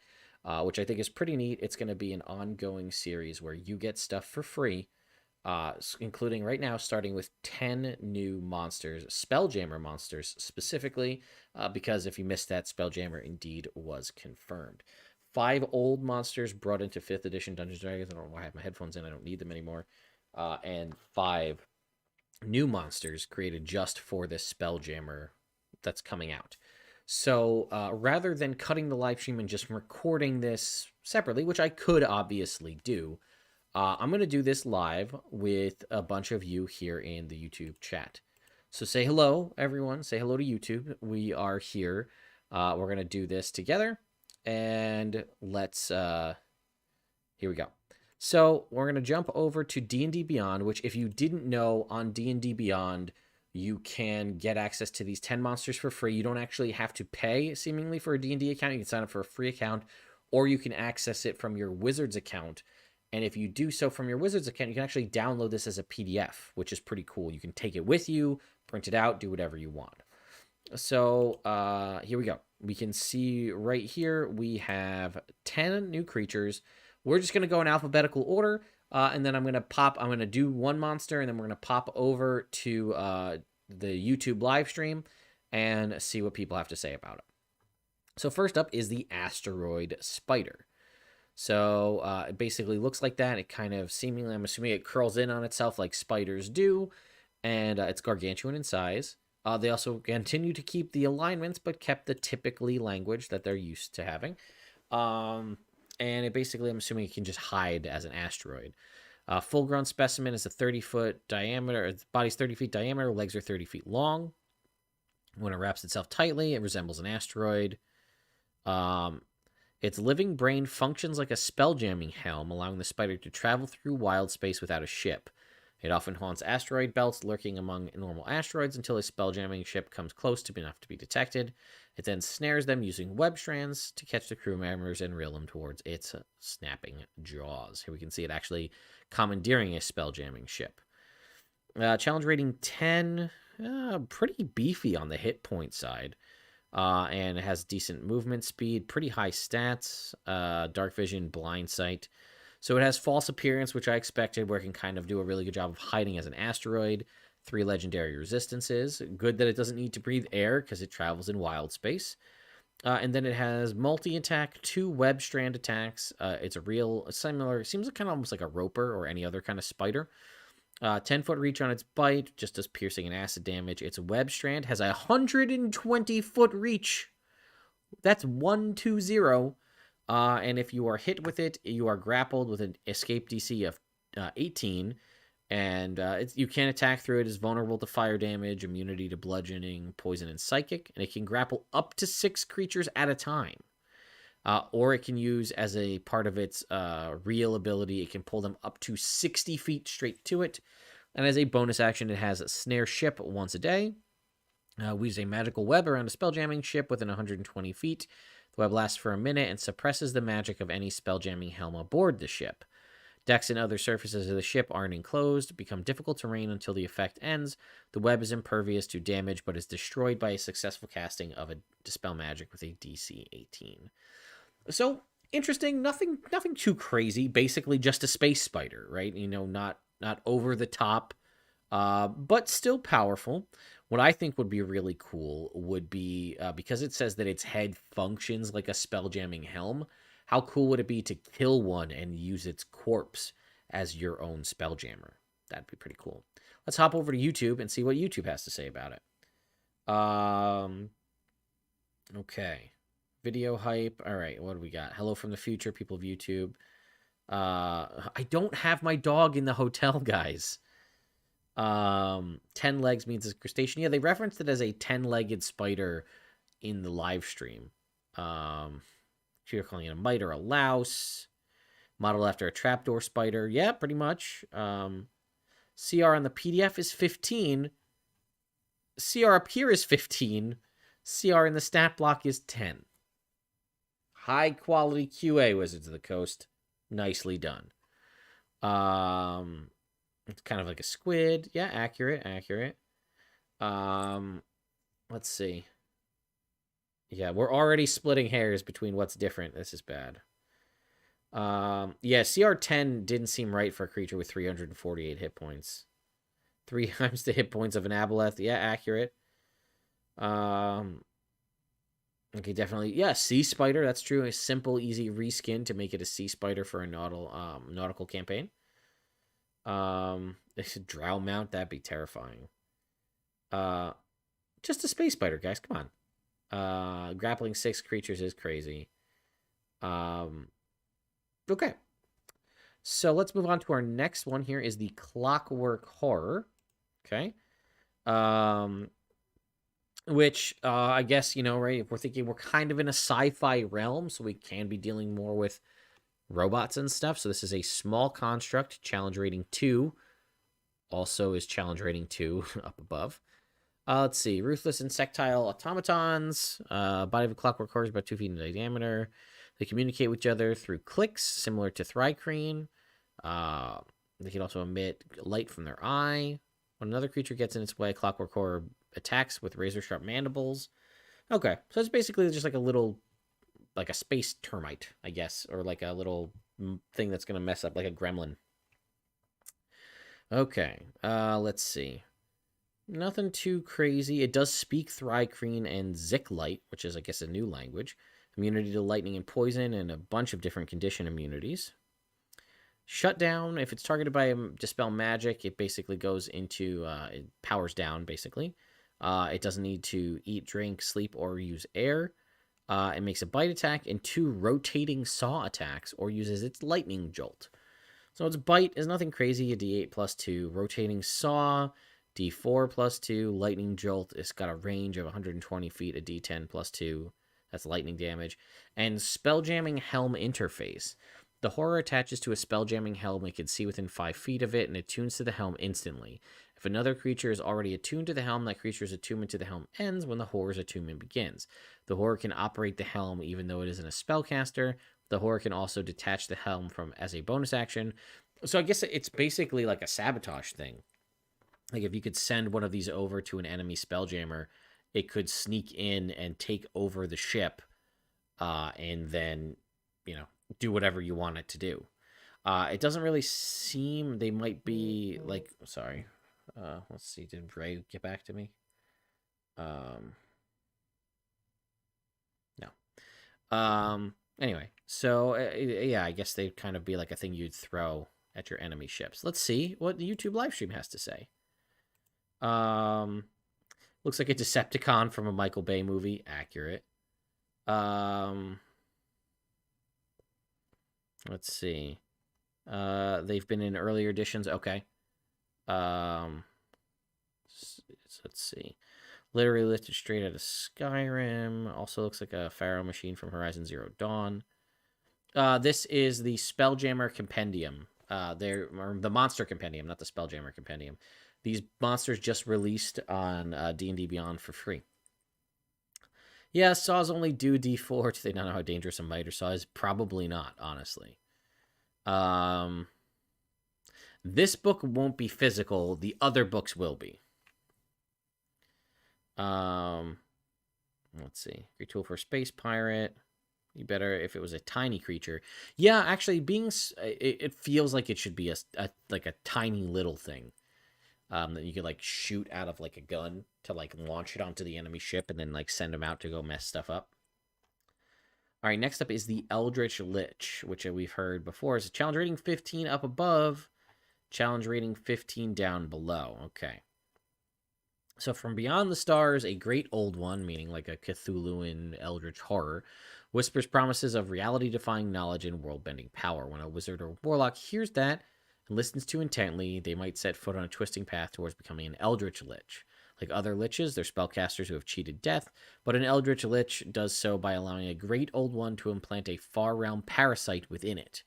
which I think is pretty neat. It's going to be an ongoing series where you get stuff for free, including right now starting with 10 new monsters, Spelljammer monsters specifically, because if you missed that, Spelljammer indeed was confirmed. 5 old monsters brought into 5th edition Dungeons & Dragons. I don't know why I have my headphones in. I don't need them anymore. And 5 new monsters created just for this Spelljammer that's coming out. So rather than cutting the live stream and just recording this separately, which I could obviously do, I'm going to do this live with a bunch of you here in the YouTube chat. So say hello, everyone. Say hello to YouTube. We are here. We're going to do this together. And let's... here we go. So we're going to jump over to D&D Beyond, which if you didn't know, on D&D Beyond, you can get access to these 10 monsters for free. You don't actually have to pay, seemingly, for a D&D account. You can sign up for a free account, or you can access it from your Wizards account. And if you do so from your Wizards account, you can actually download this as a PDF, which is pretty cool. You can take it with you, print it out, do whatever you want. So here we go. We can see right here we have 10 new creatures. We're just going to go in alphabetical order, and then I'm going to do one monster, and then we're going to pop over to the YouTube live stream and see what people have to say about it. So first up is the Asteroid Spider. So it basically looks like that. It kind of seemingly, I'm assuming it curls in on itself like spiders do, and it's gargantuan in size. They also continue to keep the alignments, but kept the typically language that they're used to having. And it basically, I'm assuming it can just hide as an asteroid. Full-grown specimen is a 30-foot diameter. Its body's 30 feet diameter. Legs are 30 feet long. When it wraps itself tightly, it resembles an asteroid. Its living brain functions like a spelljamming helm, allowing the spider to travel through wild space without a ship. It often haunts asteroid belts, lurking among normal asteroids until a spelljamming ship comes close to enough to be detected. It then snares them using web strands to catch the crew members and reel them towards its snapping jaws. Here we can see it actually commandeering a spelljamming ship. Challenge rating 10, pretty beefy on the hit point side. And it has decent movement speed, pretty high stats, dark vision, blind sight. So it has false appearance, which I expected, where it can kind of do a really good job of hiding as an asteroid. 3 legendary resistances. Good that it doesn't need to breathe air because it travels in wild space. And then it has multi-attack, 2 web strand attacks. It's a real similar, seems kind of almost like a roper or any other kind of spider. 10-foot reach on its bite, just does piercing and acid damage. Its web strand has a 120-foot reach. That's 120. And if you are hit with it, you are grappled with an escape DC of 18. And you can't attack through it. It's vulnerable to fire damage, immunity to bludgeoning, poison, and psychic. And it can grapple up to 6 creatures at a time. Or it can use as a part of its real ability, it can pull them up to 60 feet straight to it. And as a bonus action, it has a snare ship once a day. We use a magical web around a spelljamming ship within 120 feet. The web lasts for a minute and suppresses the magic of any spelljamming helm aboard the ship. Decks and other surfaces of the ship aren't enclosed, become difficult terrain until the effect ends. The web is impervious to damage, but is destroyed by a successful casting of a dispel magic with a DC 18. So, interesting, nothing too crazy, basically just a space spider, right? You know, not over the top, but still powerful. What I think would be really cool would be, because it says that its head functions like a spelljamming helm, how cool would it be to kill one and use its corpse as your own spelljammer? That'd be pretty cool. Let's hop over to YouTube and see what YouTube has to say about it. Okay. Video hype. All right, what do we got? Hello from the future, people of YouTube. I don't have my dog in the hotel, guys. 10 legs means it's a crustacean. Yeah, they referenced it as a 10-legged spider in the live stream. You're calling it a mite or a louse. Modeled after a trapdoor spider. Yeah, pretty much. CR on the PDF is 15. CR up here is 15. CR in the stat block is 10. High quality QA, Wizards of the Coast. Nicely done. It's kind of like a squid. Yeah, accurate. Let's see. Yeah, we're already splitting hairs between what's different. This is bad. Yeah, CR10 didn't seem right for a creature with 348 hit points. 3 times the hit points of an aboleth. Yeah, accurate. Okay, definitely. Yeah, sea spider. That's true. A simple, easy reskin to make it a sea spider for a nautical campaign. It's a drow mount. That'd be terrifying. Just a space spider, guys. Come on. Grappling 6 creatures is crazy. Okay. So let's move on to our next one. Here is the Clockwork Horror. Okay. Which, I guess, you know, right, if we're thinking we're kind of in a sci-fi realm, so we can be dealing more with robots and stuff. So this is a small construct, challenge rating 2. Also is challenge rating 2 up above. Let's see. Ruthless insectile automatons. Body of a clockwork horror is about 2 feet in diameter. They communicate with each other through clicks, similar to Thri-kreen. They can also emit light from their eye. When another creature gets in its way, clockwork horror attacks with razor-sharp mandibles. Okay, so it's basically just like a little, like a space termite, I guess, or like a little thing that's going to mess up, like a gremlin. Okay, let's see. Nothing too crazy. It does speak Thri-kreen and Zik-light, which is, I guess, a new language. Immunity to lightning and poison, and a bunch of different condition immunities. Shutdown, if it's targeted by a dispel magic, it basically goes into, it powers down, basically. It doesn't need to eat, drink, sleep, or use air. It makes a bite attack and 2 rotating saw attacks, or uses its lightning jolt. So its bite is nothing crazy, a d8 plus 2. Rotating saw, d4 plus 2. Lightning jolt, it's got a range of 120 feet, a d10 plus 2. That's lightning damage. And Spelljamming Helm interface. The horror attaches to a Spelljamming Helm. It can see within 5 feet of it and attunes to the helm instantly. If another creature is already attuned to the helm, that creature's attunement to the helm ends when the horror's attunement begins. The horror can operate the helm even though it isn't a spellcaster. The horror can also detach the helm from as a bonus action. So I guess it's basically like a sabotage thing. Like if you could send one of these over to an enemy Spelljammer, it could sneak in and take over the ship, and then, you know, do whatever you want it to do. It doesn't really seem, they might be like, sorry. Let's see, did Ray get back to me? No. Anyway, so yeah, I guess they'd kind of be like a thing you'd throw at your enemy ships. Let's see what the YouTube live stream has to say. Looks like a Decepticon from a Michael Bay movie. Accurate. Let's see. They've been in earlier editions. Okay. Let's see. Literally lifted straight out of Skyrim. Also looks like a Pharaoh machine from Horizon Zero Dawn. This is the Spelljammer Compendium. Or the Monster Compendium, not the Spelljammer Compendium. These monsters just released on D&D Beyond for free. Yeah, saws only do D4. Do they not know how dangerous a miter saw is? Probably not, honestly. This book won't be physical. The other books will be. Let's see. Great tool for a space pirate. You better if it was a tiny creature. Yeah, actually, it feels like it should be like a tiny little thing. That you could like shoot out of like a gun to like launch it onto the enemy ship and then like send them out to go mess stuff up. All right, next up is the Eldritch Lich, which we've heard before. Is a challenge rating 15 up above, challenge rating 15 down below. Okay. So from beyond the stars, a great old one, meaning like a Cthulhuan Eldritch horror, whispers promises of reality-defying knowledge and world-bending power. When a wizard or warlock hears that, and listens too intently, they might set foot on a twisting path towards becoming an Eldritch Lich. Like other liches, they're spellcasters who have cheated death, but an Eldritch Lich does so by allowing a Great Old One to implant a far realm parasite within it.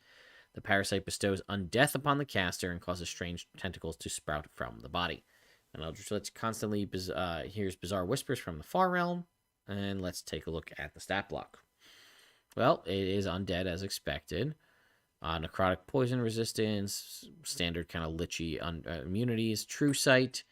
The parasite bestows undeath upon the caster and causes strange tentacles to sprout from the body. An Eldritch Lich constantly hears bizarre whispers from the far realm, and let's take a look at the stat block. Well, it is undead as expected. Necrotic poison resistance, standard kind of lichy immunities, true sight,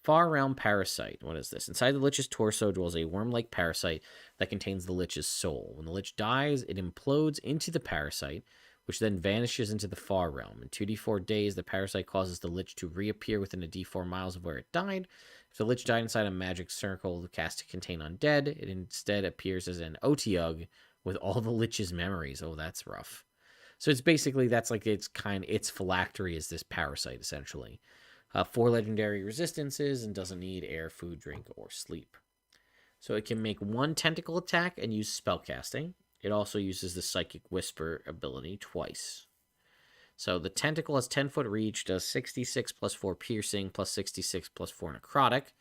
far realm parasite. What is this? Inside the lich's torso dwells a worm-like parasite that contains the lich's soul. When the lich dies, it implodes into the parasite, which then vanishes into the far realm. In 2d4 days, the parasite causes the lich to reappear within a d4 miles of where it died. If the lich died inside a magic circle cast to contain undead, it instead appears as an Otyugh with all the lich's memories. Oh, that's rough. So it's basically, that's like its phylactery is this parasite, essentially. 4 legendary resistances and doesn't need air, food, drink, or sleep. So it can make 1 tentacle attack and use spellcasting. It also uses the Psychic Whisper ability twice. So the tentacle has 10-foot reach, does 66 plus 4 piercing, plus 66 plus 4 necrotic.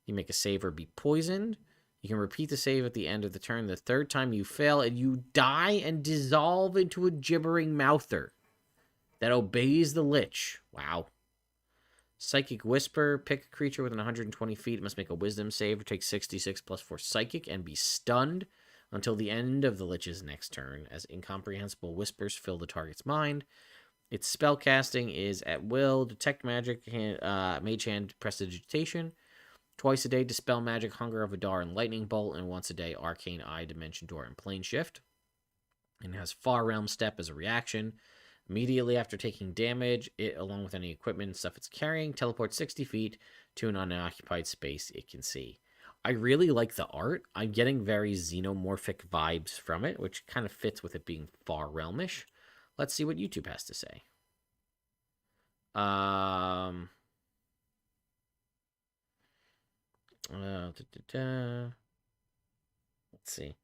You make a save or be poisoned. You can repeat the save at the end of the turn. The third time you fail, and you die and dissolve into a gibbering mouther that obeys the lich. Wow. Psychic Whisper. Pick a creature within 120 feet. It must make a wisdom save or take 66 plus 4 psychic and be stunned until the end of the lich's next turn, as incomprehensible whispers fill the target's mind. Its spellcasting is at will. Detect magic, Mage Hand, Prestidigitation. Twice a day, Dispel Magic, Hunger of Adar, and Lightning Bolt, and once a day, Arcane Eye, Dimension Door, and Plane Shift. And has Far Realm Step as a reaction. Immediately after taking damage, it, along with any equipment and stuff it's carrying, teleports 60 feet to an unoccupied space it can see. I really like the art. I'm getting very xenomorphic vibes from it, which kind of fits with it being Far Realmish. Let's see what YouTube has to say. Let's see.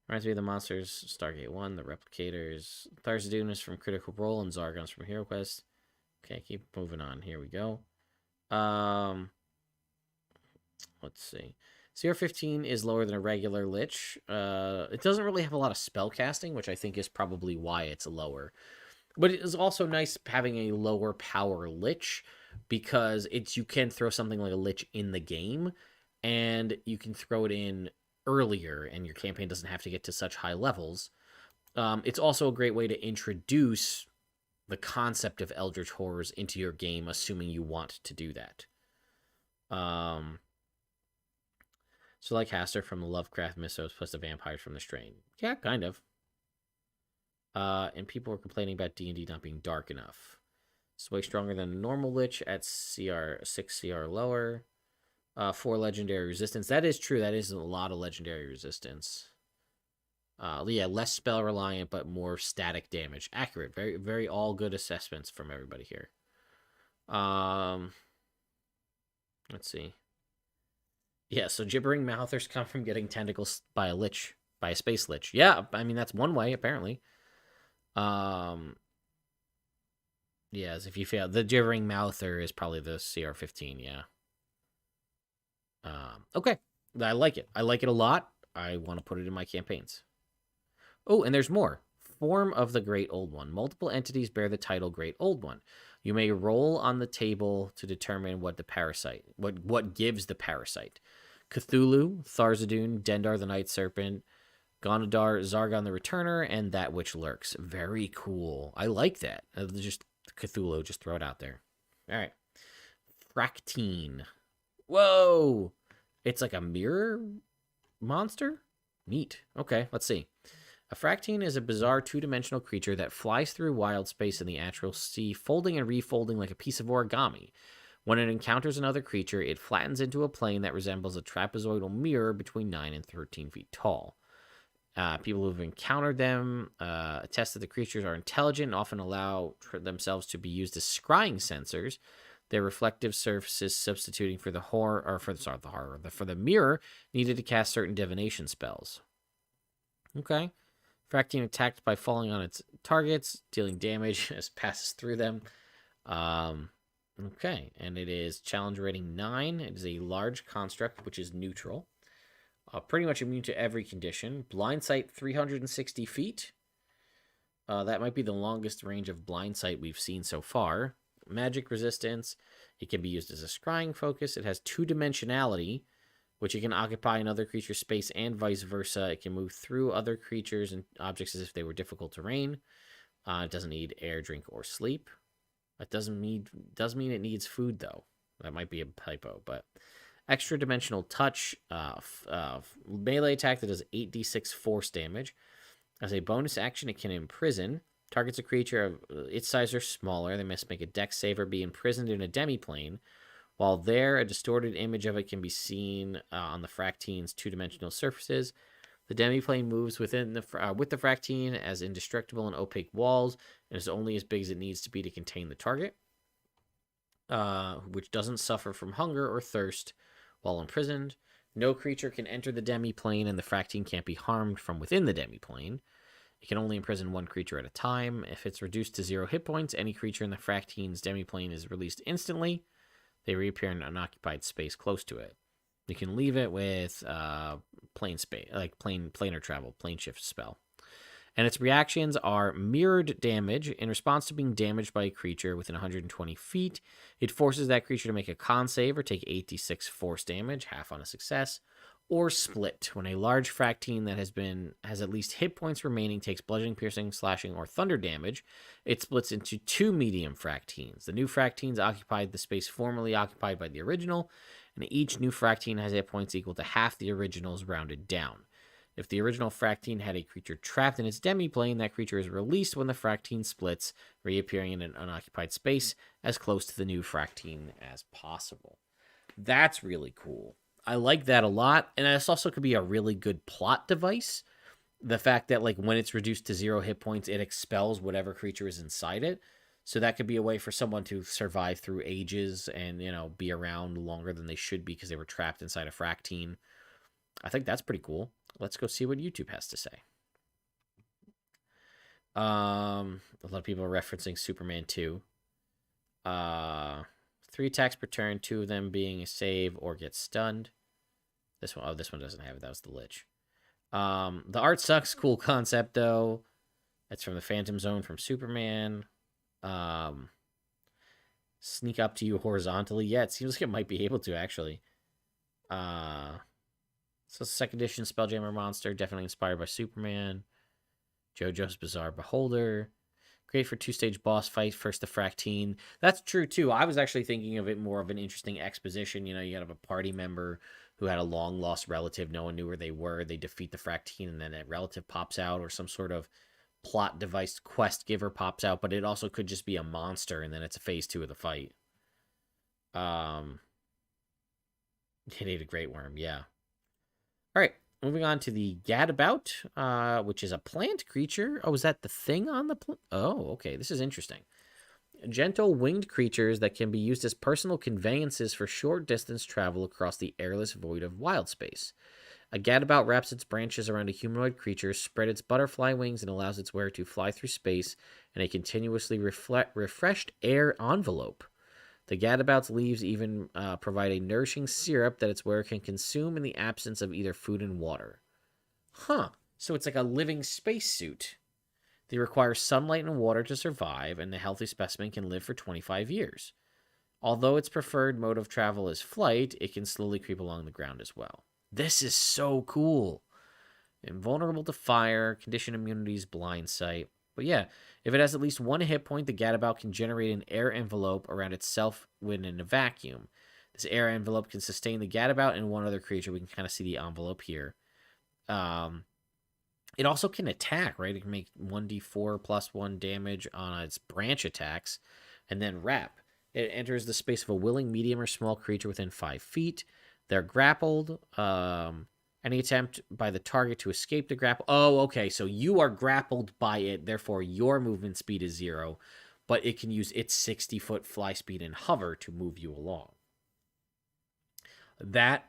Reminds me of the monsters, Stargate 1, the Replicators, Tharizdun is from Critical Role, and Zargon's from Hero Quest. Okay, keep moving on. Here we go. Let's see. CR15 is lower than a regular Lich. It doesn't really have a lot of spell casting, which I think is probably why it's lower. But it is also nice having a lower power Lich, because you can throw something like a Lich in the game, and you can throw it in earlier, and your campaign doesn't have to get to such high levels. It's also a great way to introduce the concept of Eldritch Horrors into your game, assuming you want to do that. So like Haster from the Lovecraft mythos plus the vampires from the Strain. Yeah, kind of. And people were complaining about D&D not being dark enough. It's way stronger than a normal Lich at CR 6 CR lower. 4 legendary resistance. That is true. That is a lot of legendary resistance. Yeah, less spell reliant, but more static damage. Accurate. Very, very all good assessments from everybody here. Let's see. Yeah, so gibbering mouthers come from getting tentacles by a lich, by a space lich. Yeah, I mean, that's one way, apparently. Yes, if you fail, the gibbering mouther is probably the CR15, yeah. Okay, I like it. I like it a lot. I want to put it in my campaigns. Oh, and there's more. Form of the Great Old One. Multiple entities bear the title Great Old One. You may roll on the table to determine what gives the parasite. Cthulhu, Tharizdun, Dendar the Night Serpent, Gonadar, Zargon the Returner, and That Which Lurks. Very cool. I like that. Just Cthulhu, just throw it out there. All right. Fractine. Whoa! It's like a mirror monster? Neat. Okay, let's see. A Fractine is a bizarre two-dimensional creature that flies through wild space in the Astral Sea, folding and refolding like a piece of origami. When it encounters another creature, it flattens into a plane that resembles a trapezoidal mirror between 9 and 13 feet tall. People who've encountered them attest that the creatures are intelligent and often allow themselves to be used as scrying sensors. Their reflective surfaces substituting for the mirror needed to cast certain divination spells. Okay. Fractine attacked by falling on its targets, dealing damage as it passes through them. Okay, and it is challenge rating 9. It is a large construct, which is neutral. Pretty much immune to every condition. Blind sight 360 feet. That might be the longest range of blind sight we've seen so far. Magic resistance. It can be used as a scrying focus. It has 2-dimensionality, which it can occupy another creature's space and vice versa. It can move through other creatures and objects as if they were difficult terrain. It doesn't need air, drink, or sleep. It does mean it needs food, though. That might be a typo, but extra dimensional touch, melee attack that does 8d6 force damage. As a bonus action, it can imprison. Targets a creature of its size or smaller. They must make a dex save or be imprisoned in a demiplane. While there, a distorted image of it can be seen on the Fractine's 2-dimensional surfaces. The demiplane moves within with the Fractine as indestructible and opaque walls, and is only as big as it needs to be to contain the target, which doesn't suffer from hunger or thirst while imprisoned. No creature can enter the demiplane, and the Fractine can't be harmed from within the demiplane. It can only imprison one creature at a time. If it's reduced to 0 hit points, any creature in the Fractine's demiplane is released instantly. They reappear in an unoccupied space close to it. You can leave it with plane space, like planar travel, plane shift spell. And its reactions are mirrored damage. In response to being damaged by a creature within 120 feet, it forces that creature to make a con save or take 8d6 force damage, half on a success, or split. When a large Fractine that has at least hit points remaining takes bludgeoning, piercing, slashing, or thunder damage, it splits into 2 medium Fractines. The new Fractines occupied the space formerly occupied by the original, and each new Fractine has hit points equal to half the original's rounded down. If the original Fractine had a creature trapped in its demiplane, that creature is released when the Fractine splits, reappearing in an unoccupied space as close to the new Fractine as possible. That's really cool. I like that a lot, and this also could be a really good plot device. The fact that, like, when it's reduced to 0 hit points, it expels whatever creature is inside it. So that could be a way for someone to survive through ages and, be around longer than they should be because they were trapped inside a Fractine. I think that's pretty cool. Let's go see what YouTube has to say. A lot of people are referencing Superman 2. 3 attacks per turn, 2 of them being a save or get stunned. This one doesn't have it. That was the Lich. The art sucks. Cool concept, though. That's from the Phantom Zone from Superman. Sneak up to you horizontally. Yeah, it seems like it might be able to, actually. So second edition Spelljammer monster, definitely inspired by Superman. JoJo's Bizarre Beholder. Great for 2-stage boss fight, first the Fractine. That's true, too. I was actually thinking of it more of an interesting exposition. You have a party member who had a long-lost relative. No one knew where they were. They defeat the Fractine, and then that relative pops out, or some sort of plot device quest giver pops out. But it also could just be a monster, and then it's a phase 2 of the fight. It ate a great worm, yeah. All right. Moving on to the Gadabout, which is a plant creature. Oh, is that the thing on the Oh, okay. This is interesting. Gentle winged creatures that can be used as personal conveyances for short distance travel across the airless void of wild space. A Gadabout wraps its branches around a humanoid creature, spread its butterfly wings, and allows its wearer to fly through space in a continuously refreshed air envelope. The Gadabout's leaves even provide a nourishing syrup that its wearer can consume in the absence of either food and water. Huh. So it's like a living spacesuit. They require sunlight and water to survive, and the healthy specimen can live for 25 years. Although its preferred mode of travel is flight, it can slowly creep along the ground as well. This is so cool. Invulnerable to fire, condition immunities, blind sight. But yeah, if it has at least 1 hit point, the Gadabout can generate an air envelope around itself when in a vacuum. This air envelope can sustain the Gadabout and one other creature. We can kind of see the envelope here. It also can attack, right? It can make 1d4 plus 1 damage on its branch attacks, and then wrap. It enters the space of a willing medium or small creature within 5 feet. They're grappled. Any attempt by the target to escape the grapple. Oh, okay. So you are grappled by it. Therefore, your movement speed is 0. But it can use its 60-foot fly speed and hover to move you along. That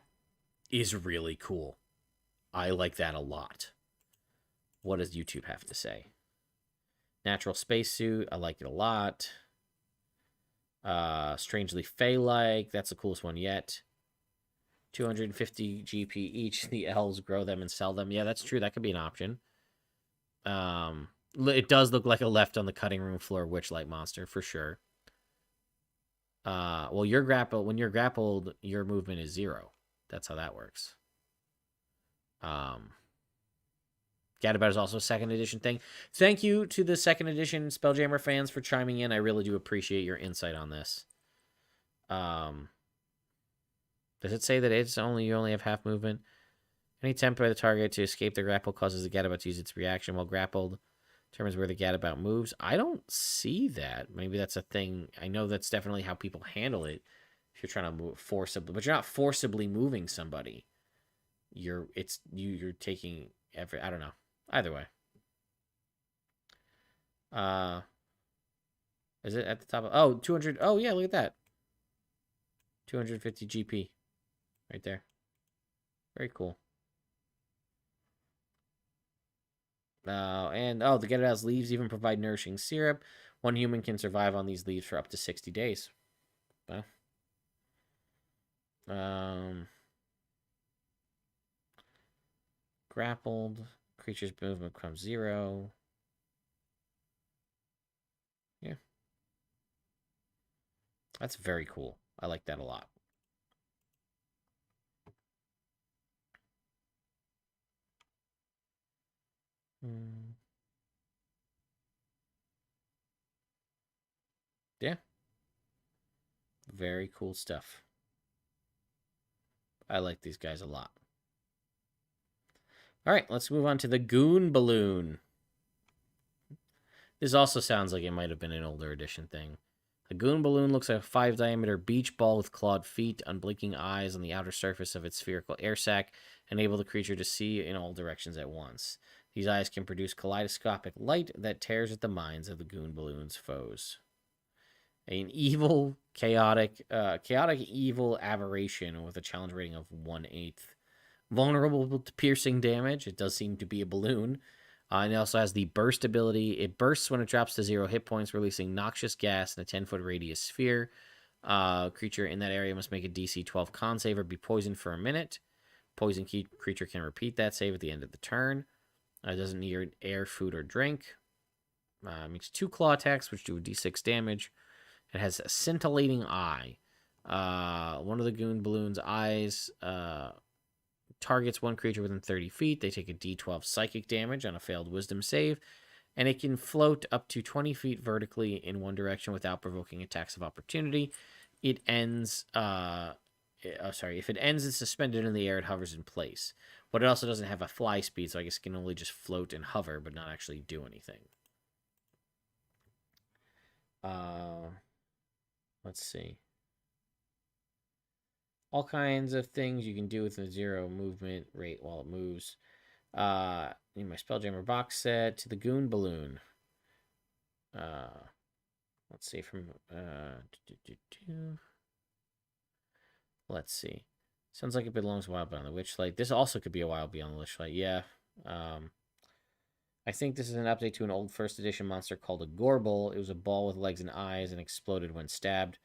is really cool. I like that a lot. What does YouTube have to say? Natural spacesuit. I like it a lot. Strangely Fey-like. That's the coolest one yet. 250 GP each. The elves grow them and sell them. Yeah, that's true. That could be an option. It does look like a left on the cutting room floor witchlight monster for sure. Well, when you're grappled, your movement is 0. That's how that works. Gadabout is also a 2nd edition thing. Thank you to the 2nd edition Spelljammer fans for chiming in. I really do appreciate your insight on this. Does it say that you only have half movement? Any attempt by the target to escape the grapple causes the Gadabout to use its reaction while grappled. Determines where the Gadabout moves. I don't see that. Maybe that's a thing. I know that's definitely how people handle it. If you're trying to move forcibly, but you're not forcibly moving somebody. You're taking every. I don't know. Either way. Is it at the top of 200? Oh yeah, look at that. 250 GP. Right there. Very cool. The Gadabout's leaves even provide nourishing syrup. One human can survive on these leaves for up to 60 days. Well, grappled. Creature's movement becomes 0. Yeah. That's very cool. I like that a lot. Yeah. Very cool stuff. I like these guys a lot. All right, let's move on to the Goon Balloon. This also sounds like it might have been an older edition thing. The Goon Balloon looks like a 5-diameter beach ball with clawed feet, unblinking eyes on the outer surface of its spherical air sac, enable the creature to see in all directions at once. These eyes can produce kaleidoscopic light that tears at the minds of the Goon Balloon's foes. An evil, chaotic evil aberration with a challenge rating of 1/8. Vulnerable to piercing damage. It does seem to be a balloon. And it also has the burst ability. It bursts when it drops to 0 hit points, releasing noxious gas in a 10-foot radius sphere. Creature in that area must make a DC 12 con save or be poisoned for a minute. Poison creature can repeat that save at the end of the turn. It doesn't need air, food, or drink. Makes 2 claw attacks, which do a d6 damage. It has a scintillating eye. One of the Goon Balloon's eyes targets one creature within 30 feet. They take a d12 psychic damage on a failed wisdom save. And it can float up to 20 feet vertically in one direction without provoking attacks of opportunity. It ends... if it ends, it's suspended in the air. It hovers in place. But it also doesn't have a fly speed, so I guess it can only just float and hover, but not actually do anything. Let's see. All kinds of things you can do with a 0 movement rate while it moves. In my Spelljammer box set to the Goon Balloon. Let's see from let's see. Sounds like it belongs Wild Beyond the Witchlight. This also could be a Wild Beyond the Witchlight. Yeah. I think this is an update to an old 1st edition monster called a Gorbel. It was a ball with legs and eyes and exploded when stabbed.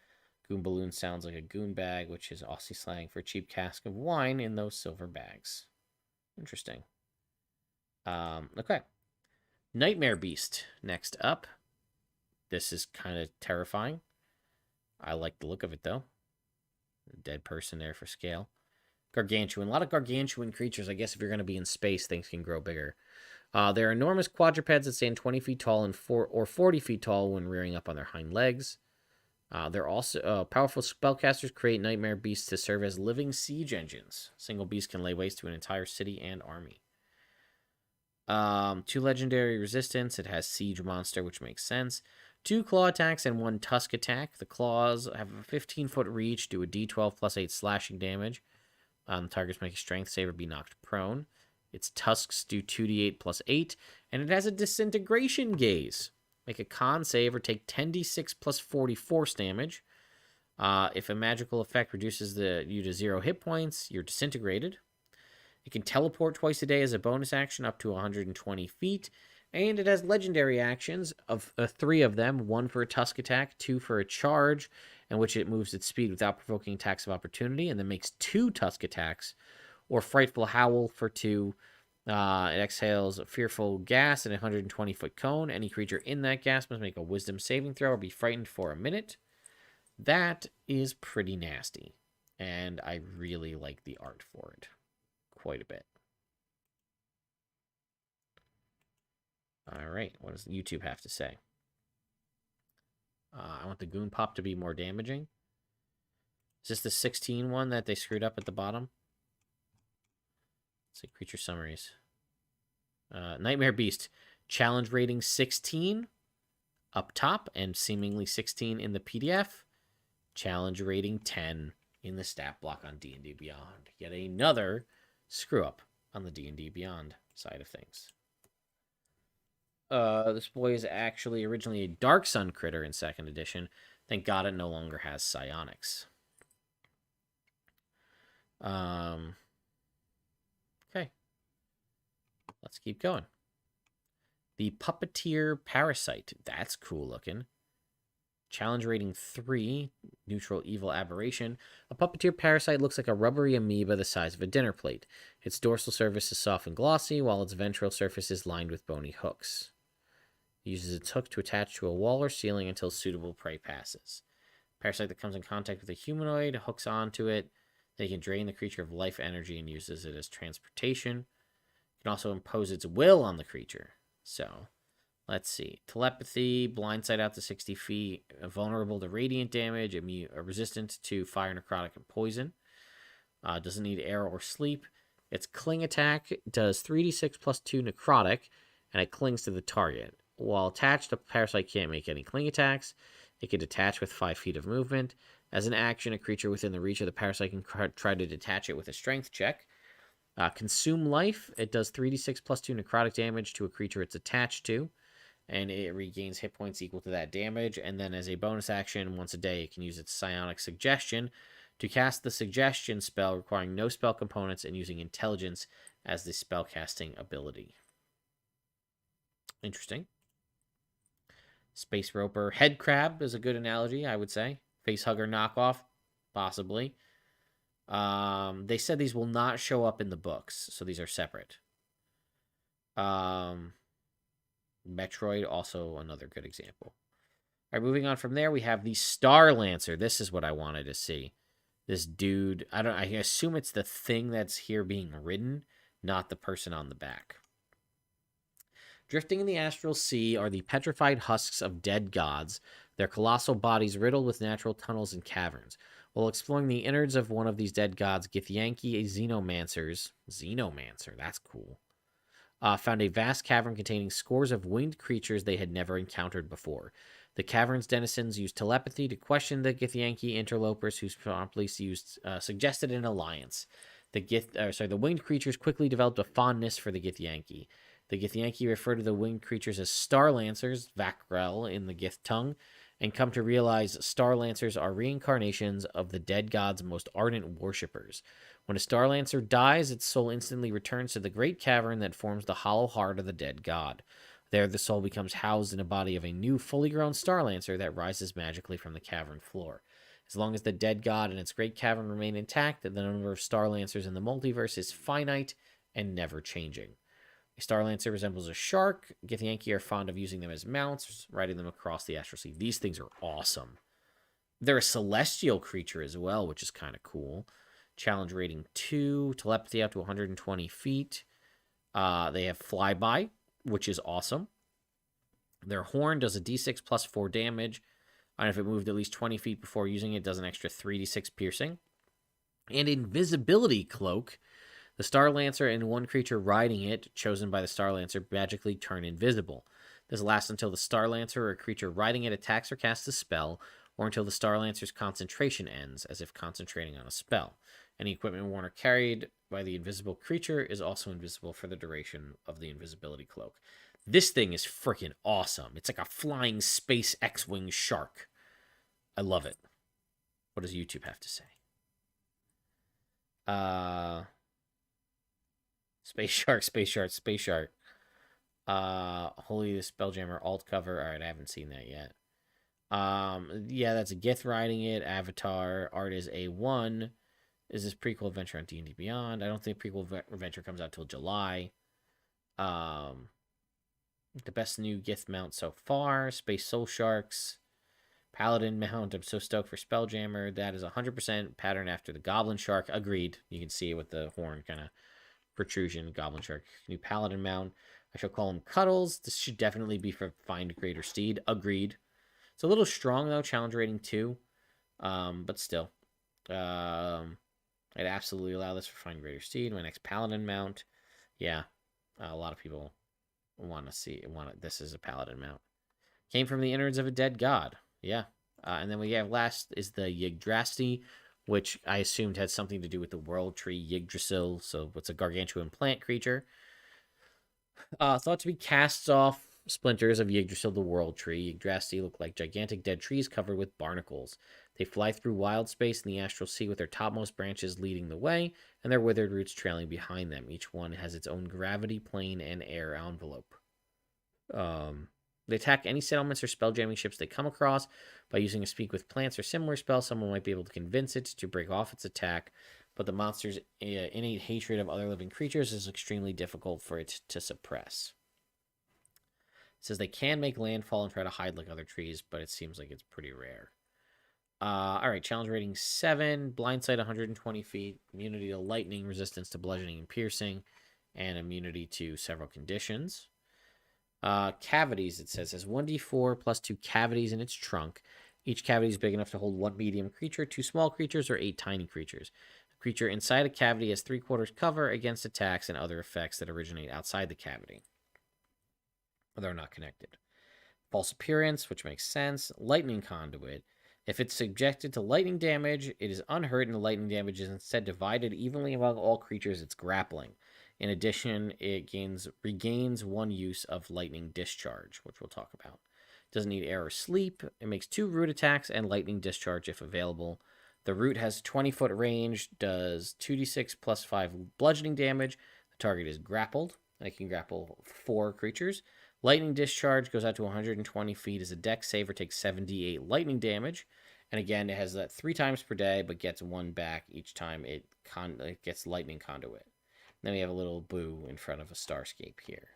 Goon Balloon sounds like a goon bag, which is Aussie slang for a cheap cask of wine in those silver bags. Interesting. Okay. Nightmare Beast next up. This is kind of terrifying. I like the look of it, though. Dead person there for scale. Gargantuan. A lot of gargantuan creatures. I guess if you're going to be in space, things can grow bigger. They're enormous quadrupeds that stand 20 feet tall and 40 feet tall when rearing up on their hind legs. They're also powerful spellcasters create nightmare beasts to serve as living siege engines. Single beast can lay waste to an entire city and army. 2 legendary resistance. It has siege monster, which makes sense. 2 claw attacks and 1 tusk attack. The claws have a 15-foot reach, do a d12 plus 8 slashing damage. The targets make a strength save or be knocked prone. Its tusks do 2d8 plus 8, and it has a disintegration gaze. Make a con save or take 10d6 plus 40 force damage. If a magical effect reduces you to 0 hit points, you're disintegrated. It can teleport twice a day as a bonus action up to 120 feet. And it has legendary actions of 3 of them, 1 for a tusk attack, 2 for a charge, in which it moves its speed without provoking attacks of opportunity, and then makes 2 tusk attacks, or Frightful Howl for 2. It exhales a fearful gas in a 120-foot cone. Any creature in that gas must make a wisdom saving throw or be frightened for a minute. That is pretty nasty, and I really like the art for it quite a bit. All right, what does YouTube have to say? I want the Goon Pop to be more damaging. Is this the 16 one that they screwed up at the bottom? Let's see, creature summaries. Nightmare Beast. Challenge rating 16 up top and seemingly 16 in the PDF. Challenge rating 10 in the stat block on D&D Beyond. Yet another screw up on the D&D Beyond side of things. This boy is actually originally a Dark Sun critter in 2nd edition. Thank God it no longer has psionics. Okay. Let's keep going. The Puppeteer Parasite. That's cool looking. Challenge rating 3. Neutral Evil Aberration. A Puppeteer Parasite looks like a rubbery amoeba the size of a dinner plate. Its dorsal surface is soft and glossy, while its ventral surface is lined with bony hooks. It uses its hook to attach to a wall or ceiling until suitable prey passes. Parasite that comes in contact with a humanoid hooks onto it. They can drain the creature of life energy and uses it as transportation. It can also impose its will on the creature. So, let's see. Telepathy, blindside out to 60 feet, vulnerable to radiant damage, resistant to fire, necrotic, and poison. Doesn't need air or sleep. Its cling attack does 3d6 plus 2 necrotic, and it clings to the target. While attached, the parasite can't make any cling attacks. It can detach with 5 feet of movement. As an action, a creature within the reach of the parasite can try to detach it with a strength check. Consume life. It does 3d6 plus 2 necrotic damage to a creature it's attached to, and it regains hit points equal to that damage. And then as a bonus action, once a day, it can use its psionic suggestion to cast the suggestion spell, requiring no spell components and using intelligence as the spellcasting ability. Interesting. Space Roper. Head Crab is a good analogy, I would say. Facehugger knockoff, possibly. They said these will not show up in the books, so these are separate. Metroid, also another good example. All right, moving on from there, we have the Star Lancer. This is what I wanted to see. This dude, I assume it's the thing that's here being ridden, not the person on the back. Drifting in the astral sea are the petrified husks of dead gods, their colossal bodies riddled with natural tunnels and caverns. While exploring the innards of one of these dead gods, Githyanki Xenomancer, that's cool, found a vast cavern containing scores of winged creatures they had never encountered before. The cavern's denizens used telepathy to question the Githyanki interlopers, who promptly suggested an alliance. The winged creatures quickly developed a fondness for the Githyanki. The Githyanki refer to the winged creatures as Star Lancers, Vakrel in the Gith tongue, and come to realize Star Lancers are reincarnations of the dead god's most ardent worshippers. When a Star Lancer dies, its soul instantly returns to the great cavern that forms the hollow heart of the dead god. There, the soul becomes housed in a body of a new, fully grown Star Lancer that rises magically from the cavern floor. As long as the dead god and its great cavern remain intact, the number of Star Lancers in the multiverse is finite and never changing. A Star Lancer resembles a shark. Githyanki are fond of using them as mounts, riding them across the astral sea. These things are awesome. They're a celestial creature as well, which is kind of cool. Challenge rating 2, telepathy out to 120 feet. They have flyby, which is awesome. Their horn does a d6 plus 4 damage. And if it moved at least 20 feet before using it, it does an extra 3d6 piercing. And invisibility cloak. The Star Lancer and one creature riding it, chosen by the Star Lancer, magically turn invisible. This lasts until the Star Lancer or a creature riding it attacks or casts a spell, or until the Star Lancer's concentration ends, as if concentrating on a spell. Any equipment worn or carried by the invisible creature is also invisible for the duration of the invisibility cloak. This thing is freaking awesome. It's like a flying space X-Wing shark. I love it. What does YouTube have to say? Space shark. Holy the Spelljammer alt cover. All right, I haven't seen that yet. Yeah, that's a Gith writing it. Avatar art is A1. Is this prequel adventure on D&D Beyond? I don't think prequel adventure comes out till July. The best new Gith mount so far. Space Soul Sharks. Paladin mount. I'm so stoked for Spelljammer. That is 100% pattern after the Goblin Shark. Agreed. You can see it with the horn kind of protrusion. Goblin Shark. New Paladin mount. I shall call him Cuddles. This should definitely be for Find Greater Steed. Agreed. It's a little strong, though. Challenge rating 2. But still. I'd absolutely allow this for Find Greater Steed. My next Paladin mount. Yeah. A lot of people want this is a Paladin mount. Came from the innards of a dead god. Yeah. And then we have last is the Yggdrasil, which I assumed had something to do with the world tree Yggdrasil. So it's a gargantuan plant creature. Thought to be casts off splinters of Yggdrasil, the world tree. Yggdrasil look like gigantic dead trees covered with barnacles. They fly through wild space in the astral sea with their topmost branches leading the way, and their withered roots trailing behind them. Each one has its own gravity, plane, and air envelope. They attack any settlements or spelljamming ships they come across. By using a Speak with Plants or similar spell, someone might be able to convince it to break off its attack, but the monster's innate hatred of other living creatures is extremely difficult for it to suppress. It says they can make landfall and try to hide like other trees, but it seems like it's pretty rare. All right, challenge rating 7, blindside 120 feet, immunity to lightning, resistance to bludgeoning and piercing, and immunity to several conditions. Cavities, it says, has 1d4 plus 2 cavities in its trunk. Each cavity is big enough to hold 1 medium creature, 2 small creatures, or 8 tiny creatures. The creature inside a cavity has 3/4 cover against attacks and other effects that originate outside the cavity. They're not connected. False appearance, which makes sense. Lightning conduit. If it's subjected to lightning damage, it is unhurt, and the lightning damage is instead divided evenly among all creatures it's grappling. In addition, it regains 1 use of lightning discharge, which we'll talk about. Doesn't need air or sleep. It makes 2 root attacks and lightning discharge if available. The root has 20-foot range, does 2d6 plus 5 bludgeoning damage. The target is grappled. It can grapple 4 creatures. Lightning discharge goes out to 120 feet as a dex save or takes 78 lightning damage. And again, it has that 3 times per day, but gets 1 back each time it gets lightning conduit. Then we have a little boo in front of a starscape here.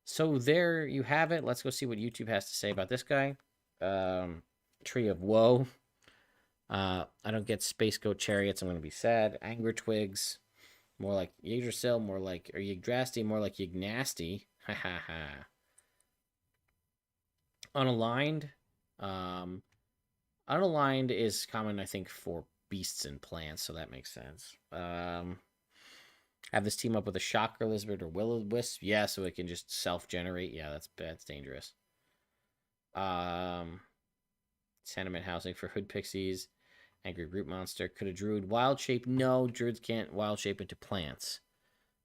So there you have it. Let's go see what YouTube has to say about this guy. Tree of Woe. I don't get Space Goat Chariots. I'm going to be sad. Anger Twigs. More like Yggdrasil. More like... Or Yggdrasty. More like Ygnasty. Ha ha ha. Unaligned. Unaligned is common, I think, for beasts and plants, so that makes sense. Have this team up with a Shocker Lizard or Will-O-Wisp. Yeah, so it can just self-generate. Yeah, that's dangerous. Sentiment Housing for Hood Pixies. Angry Root Monster. Could a Druid wild shape? No, Druids can't wild shape into plants.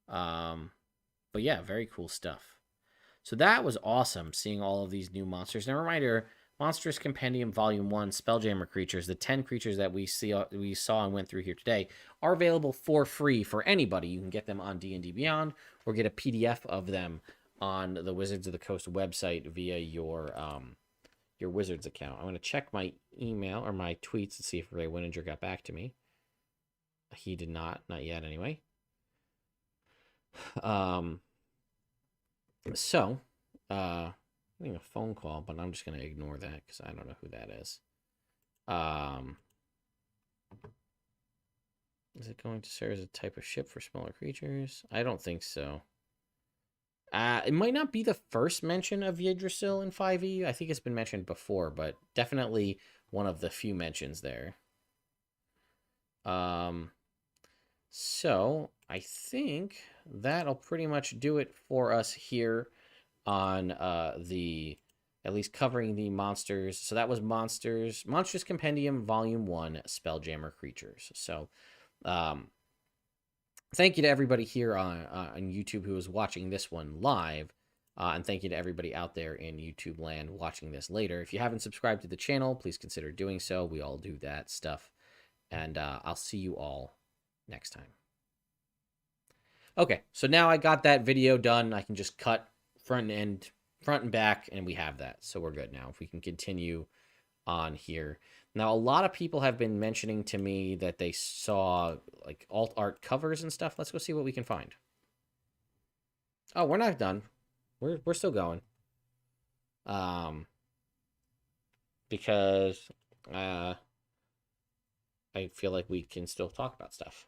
But yeah, very cool stuff. So that was awesome, seeing all of these new monsters. Now, a reminder, Monstrous Compendium Volume 1 Spelljammer creatures, the 10 creatures that we saw and went through here today, are available for free for anybody. You can get them on D&D Beyond or get a PDF of them on the Wizards of the Coast website via your Wizards account. I'm going to check my email or my tweets to see if Ray Winninger got back to me. He did not yet anyway. So, I'm getting a phone call, but I'm just going to ignore that because I don't know who that is. Is it going to serve as a type of ship for smaller creatures? I don't think so. It might not be the first mention of Yggdrasil in 5e. I think it's been mentioned before, but definitely one of the few mentions there. So I think that'll pretty much do it for us here on at least covering the monsters. So that was Monstrous Compendium Volume 1 Spelljammer Creatures. So thank you to everybody here on YouTube who is watching this one live. And thank you to everybody out there in YouTube land watching this later. If you haven't subscribed to the channel, please consider doing so. We all do that stuff. And I'll see you all next time. Okay, so now I got that video done. I can just cut front and back, and we have that. So we're good now. If we can continue on here. Now, a lot of people have been mentioning to me that they saw like alt art covers and stuff. Let's go see what we can find. Oh, we're not done. We're still going. Because I feel like we can still talk about stuff.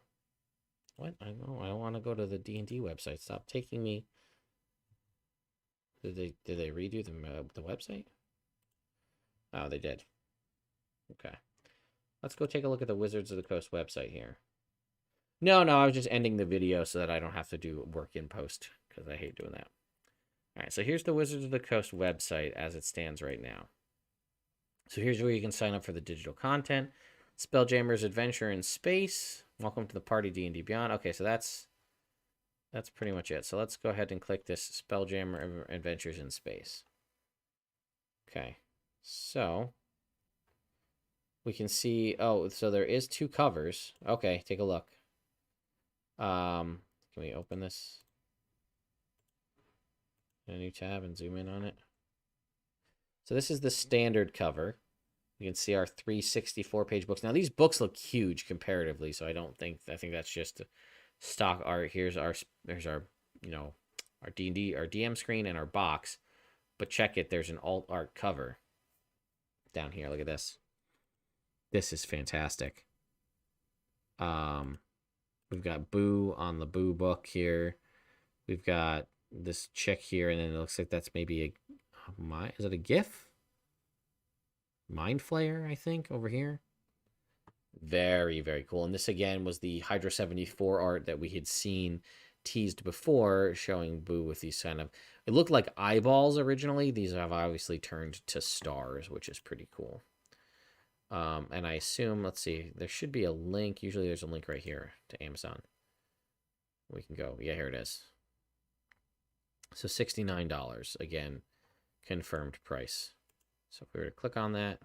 What? I don't want to go to the D&D website. Stop taking me. Did they redo the website? Oh, they did. Okay. Let's go take a look at the Wizards of the Coast website here. No, I was just ending the video so that I don't have to do work in post, because I hate doing that. All right, so here's the Wizards of the Coast website as it stands right now. So here's where you can sign up for the digital content. Spelljammer's Adventure in Space. Welcome to the party, D&D Beyond. Okay, so that's pretty much it. So let's go ahead and click this Spelljammer Adventures in Space. Okay, so we can see, oh, so there is 2 covers. Okay, take a look. Can we open this? A new tab and zoom in on it. So this is the standard cover. You can see our 364-page books. Now these books look huge comparatively, so I think that's just stock art. Here's our you know, our D&D, our DM screen and our box. But check it, there's an alt art cover down here. Look at this. This is fantastic. We've got Boo on the Boo book here. We've got this chick here, and then it looks like that's maybe is it a GIF? Mind Flayer, I think, over here. Very, very cool. And this, again, was the Hydra 74 art that we had seen teased before, showing Boo with these kind of... It looked like eyeballs originally. These have obviously turned to stars, which is pretty cool. And I assume, let's see, there should be a link. Usually there's a link right here to Amazon. We can go. Yeah, here it is. So $69, again, confirmed price. So if we were to click on that,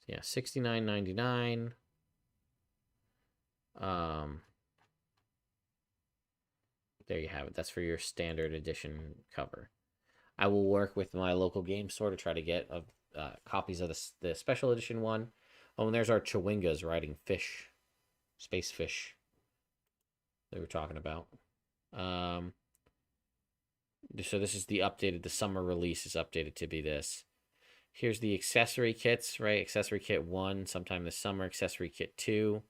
yeah, $69.99. There you have it. That's for your standard edition cover. I will work with my local game store to try to get copies of the special edition one. Oh, and there's our Chewingas riding fish, space fish that we were talking about. So this is the updated, the summer release is updated to be this. Here's the accessory kits, right? Accessory kit 1, sometime this summer. Accessory kit 2,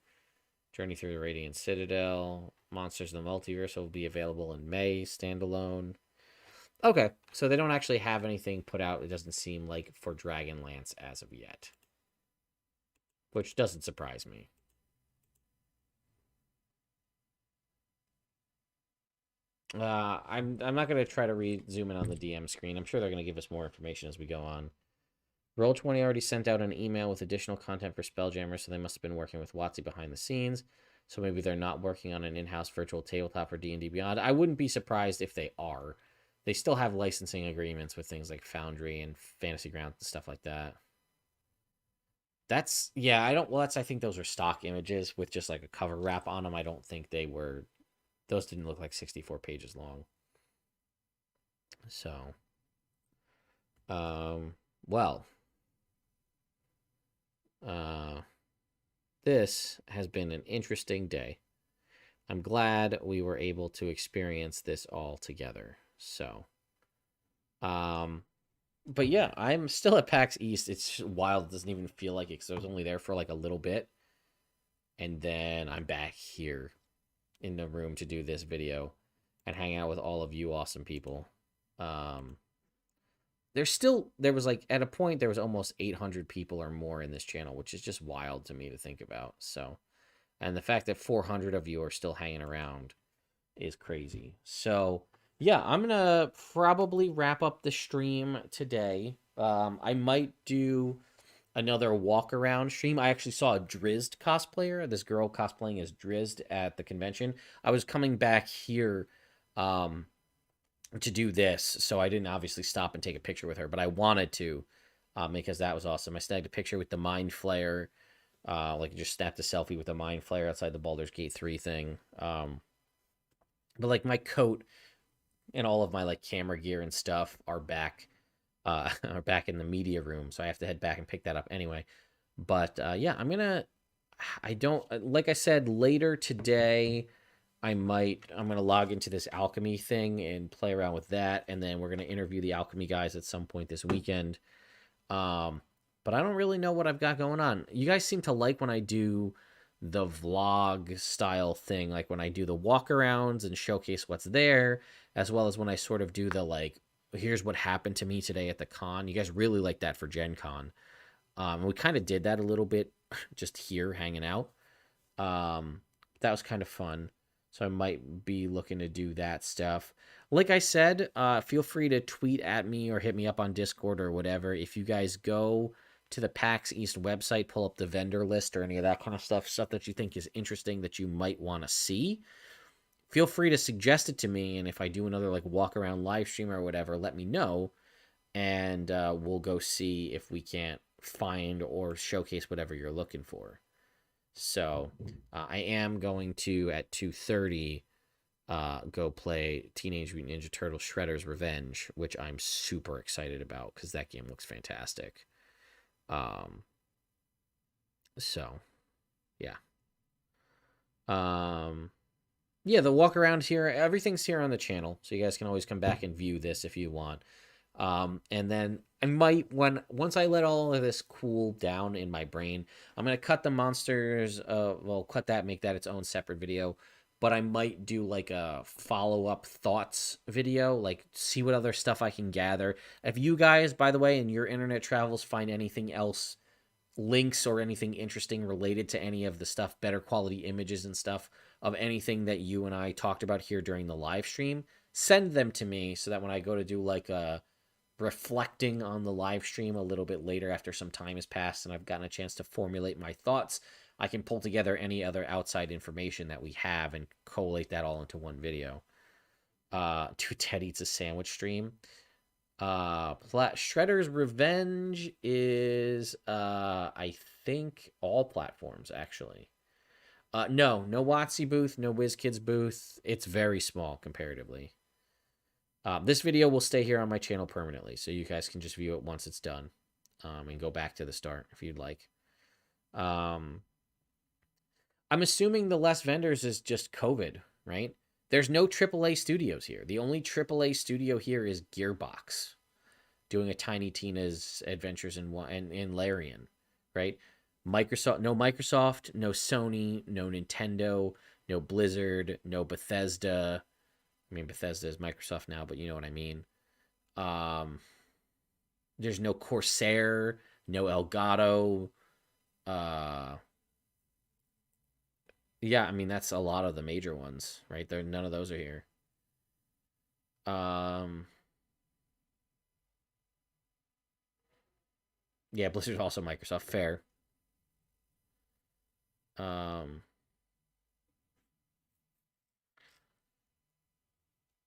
Journey Through the Radiant Citadel. Monsters in the Multiverse will be available in May, standalone. Okay, so they don't actually have anything put out, it doesn't seem like, for Dragonlance as of yet. Which doesn't surprise me. I'm not going to try to zoom in on the DM screen. I'm sure they're going to give us more information as we go on. Roll20 already sent out an email with additional content for Spelljammer, so they must have been working with WotC behind the scenes. So maybe they're not working on an in-house virtual tabletop for D&D Beyond. I wouldn't be surprised if they are. They still have licensing agreements with things like Foundry and Fantasy Grounds and stuff like that. That's, yeah, I think those are stock images with just like a cover wrap on them. I don't think they were, those didn't look like 64 pages long. So, well, this has been an interesting day. I'm glad we were able to experience this all together. So, but yeah, I'm still at PAX East. It's wild. It doesn't even feel like it because I was only there for like a little bit. And then I'm back here in the room to do this video and hang out with all of you awesome people. There was like, at a point, there was almost 800 people or more in this channel, which is just wild to me to think about. So, and the fact that 400 of you are still hanging around is crazy. So, yeah, I'm going to probably wrap up the stream today. I might do another walk-around stream. I actually saw a Drizzt cosplayer, this girl cosplaying as Drizzt at the convention. I was coming back here to do this, so I didn't obviously stop and take a picture with her, but I wanted to because that was awesome. I snagged a picture with the Mind Flayer, like just snapped a selfie with the Mind Flayer outside the Baldur's Gate 3 thing. But like my coat and all of my like camera gear and stuff are back in the media room, so I have to head back and pick that up anyway. But yeah, I don't, like I said, later today I'm gonna log into this alchemy thing and play around with that, and then we're gonna interview the alchemy guys at some point this weekend. But I don't really know what I've got going on. You guys seem to like when I do the vlog style thing, like when I do the walkarounds and showcase what's there, as well as when I sort of do the like, here's what happened to me today at the con. You guys really like that for Gen Con. We kind of did that a little bit just here hanging out. That was kind of fun. So I might be looking to do that stuff. Like I said, feel free to tweet at me or hit me up on Discord or whatever. If you guys go to the PAX East website, pull up the vendor list or any of that kind of stuff that you think is interesting that you might want to see, feel free to suggest it to me. And if I do another like walk around live stream or whatever, let me know. And we'll go see if we can't find or showcase whatever you're looking for. So I am going to, at 2:30, go play Teenage Mutant Ninja Turtles Shredder's Revenge, which I'm super excited about because that game looks fantastic. So yeah. Yeah, the walk around here, everything's here on the channel, so you guys can always come back and view this if you want. And then I might, once I let all of this cool down in my brain, I'm going to cut the monsters, cut that, make that its own separate video, but I might do like a follow-up thoughts video, like see what other stuff I can gather. If you guys, by the way, in your internet travels find anything else, links or anything interesting related to any of the stuff, better quality images and stuff of anything that you and I talked about here during the live stream, send them to me so that when I go to do like a reflecting on the live stream a little bit later after some time has passed and I've gotten a chance to formulate my thoughts, I can pull together any other outside information that we have and collate that all into one video. Ted Eats a Sandwich stream. Shredder's Revenge is I think all platforms actually. No WotC booth, no WizKids booth. It's very small comparatively. This video will stay here on my channel permanently, so you guys can just view it once it's done, and go back to the start if you'd like. I'm assuming the less vendors is just COVID, right? There's no AAA studios here. The only AAA studio here is Gearbox, doing a Tiny Tina's Adventures in Larian, right? No Microsoft, no Sony, no Nintendo, no Blizzard, no Bethesda. I mean, Bethesda is Microsoft now, but you know what I mean. There's no Corsair, no Elgato. Yeah, I mean, that's a lot of the major ones, right? None of those are here. Yeah, Blizzard's also Microsoft. Fair.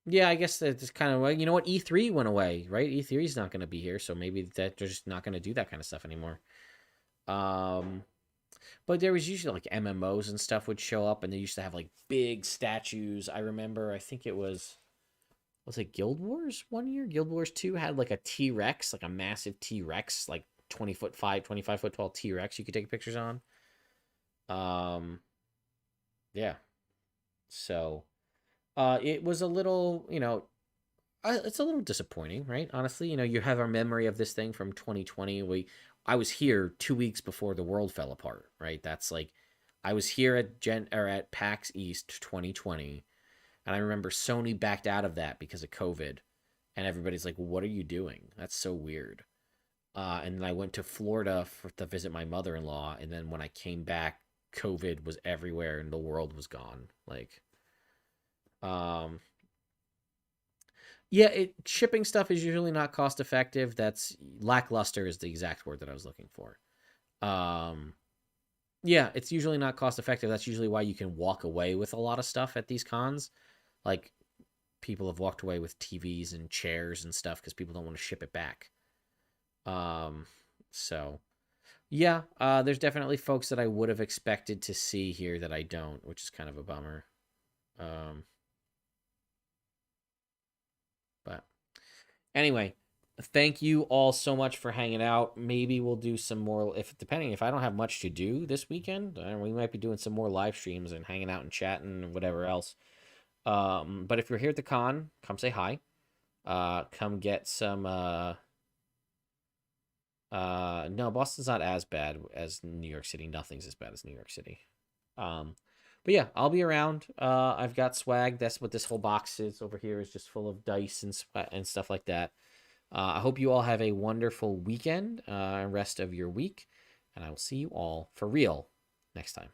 Yeah, I guess that's kind of, you know what, E3 went away, right? E3 is not going to be here, so maybe that they're just not going to do that kind of stuff anymore. But there was usually like MMOs and stuff would show up, and they used to have like big statues. I remember, I think it was it Guild Wars one year? Guild Wars 2 had like a T-Rex, like a massive T-Rex, like 25 foot tall T-Rex you could take pictures on. Yeah. So it was a little, it's a little disappointing, right? Honestly, you have our memory of this thing from 2020. I was here 2 weeks before the world fell apart, right? That's like, I was here at PAX East 2020, and I remember Sony backed out of that because of COVID, and everybody's like, "What are you doing? That's so weird." And then I went to Florida to visit my mother-in-law, and then when I came back, COVID was everywhere and the world was gone. Like, yeah, shipping stuff is usually not cost effective. That's lackluster is the exact word that I was looking for. Yeah, it's usually not cost effective. That's usually why you can walk away with a lot of stuff at these cons. Like, people have walked away with TVs and chairs and stuff because people don't want to ship it back. So yeah, there's definitely folks that I would have expected to see here that I don't, which is kind of a bummer. Anyway, thank you all so much for hanging out. Maybe we'll do some more, if I don't have much to do this weekend, we might be doing some more live streams and hanging out and chatting and whatever else. But if you're here at the con, come say hi. Come get some. No, Boston's not as bad as New York City. Nothing's as bad as New York City. But yeah, I'll be around. I've got swag. That's what this whole box is over here. Is just full of dice and stuff like that. I hope you all have a wonderful weekend and rest of your week, and I will see you all for real next time.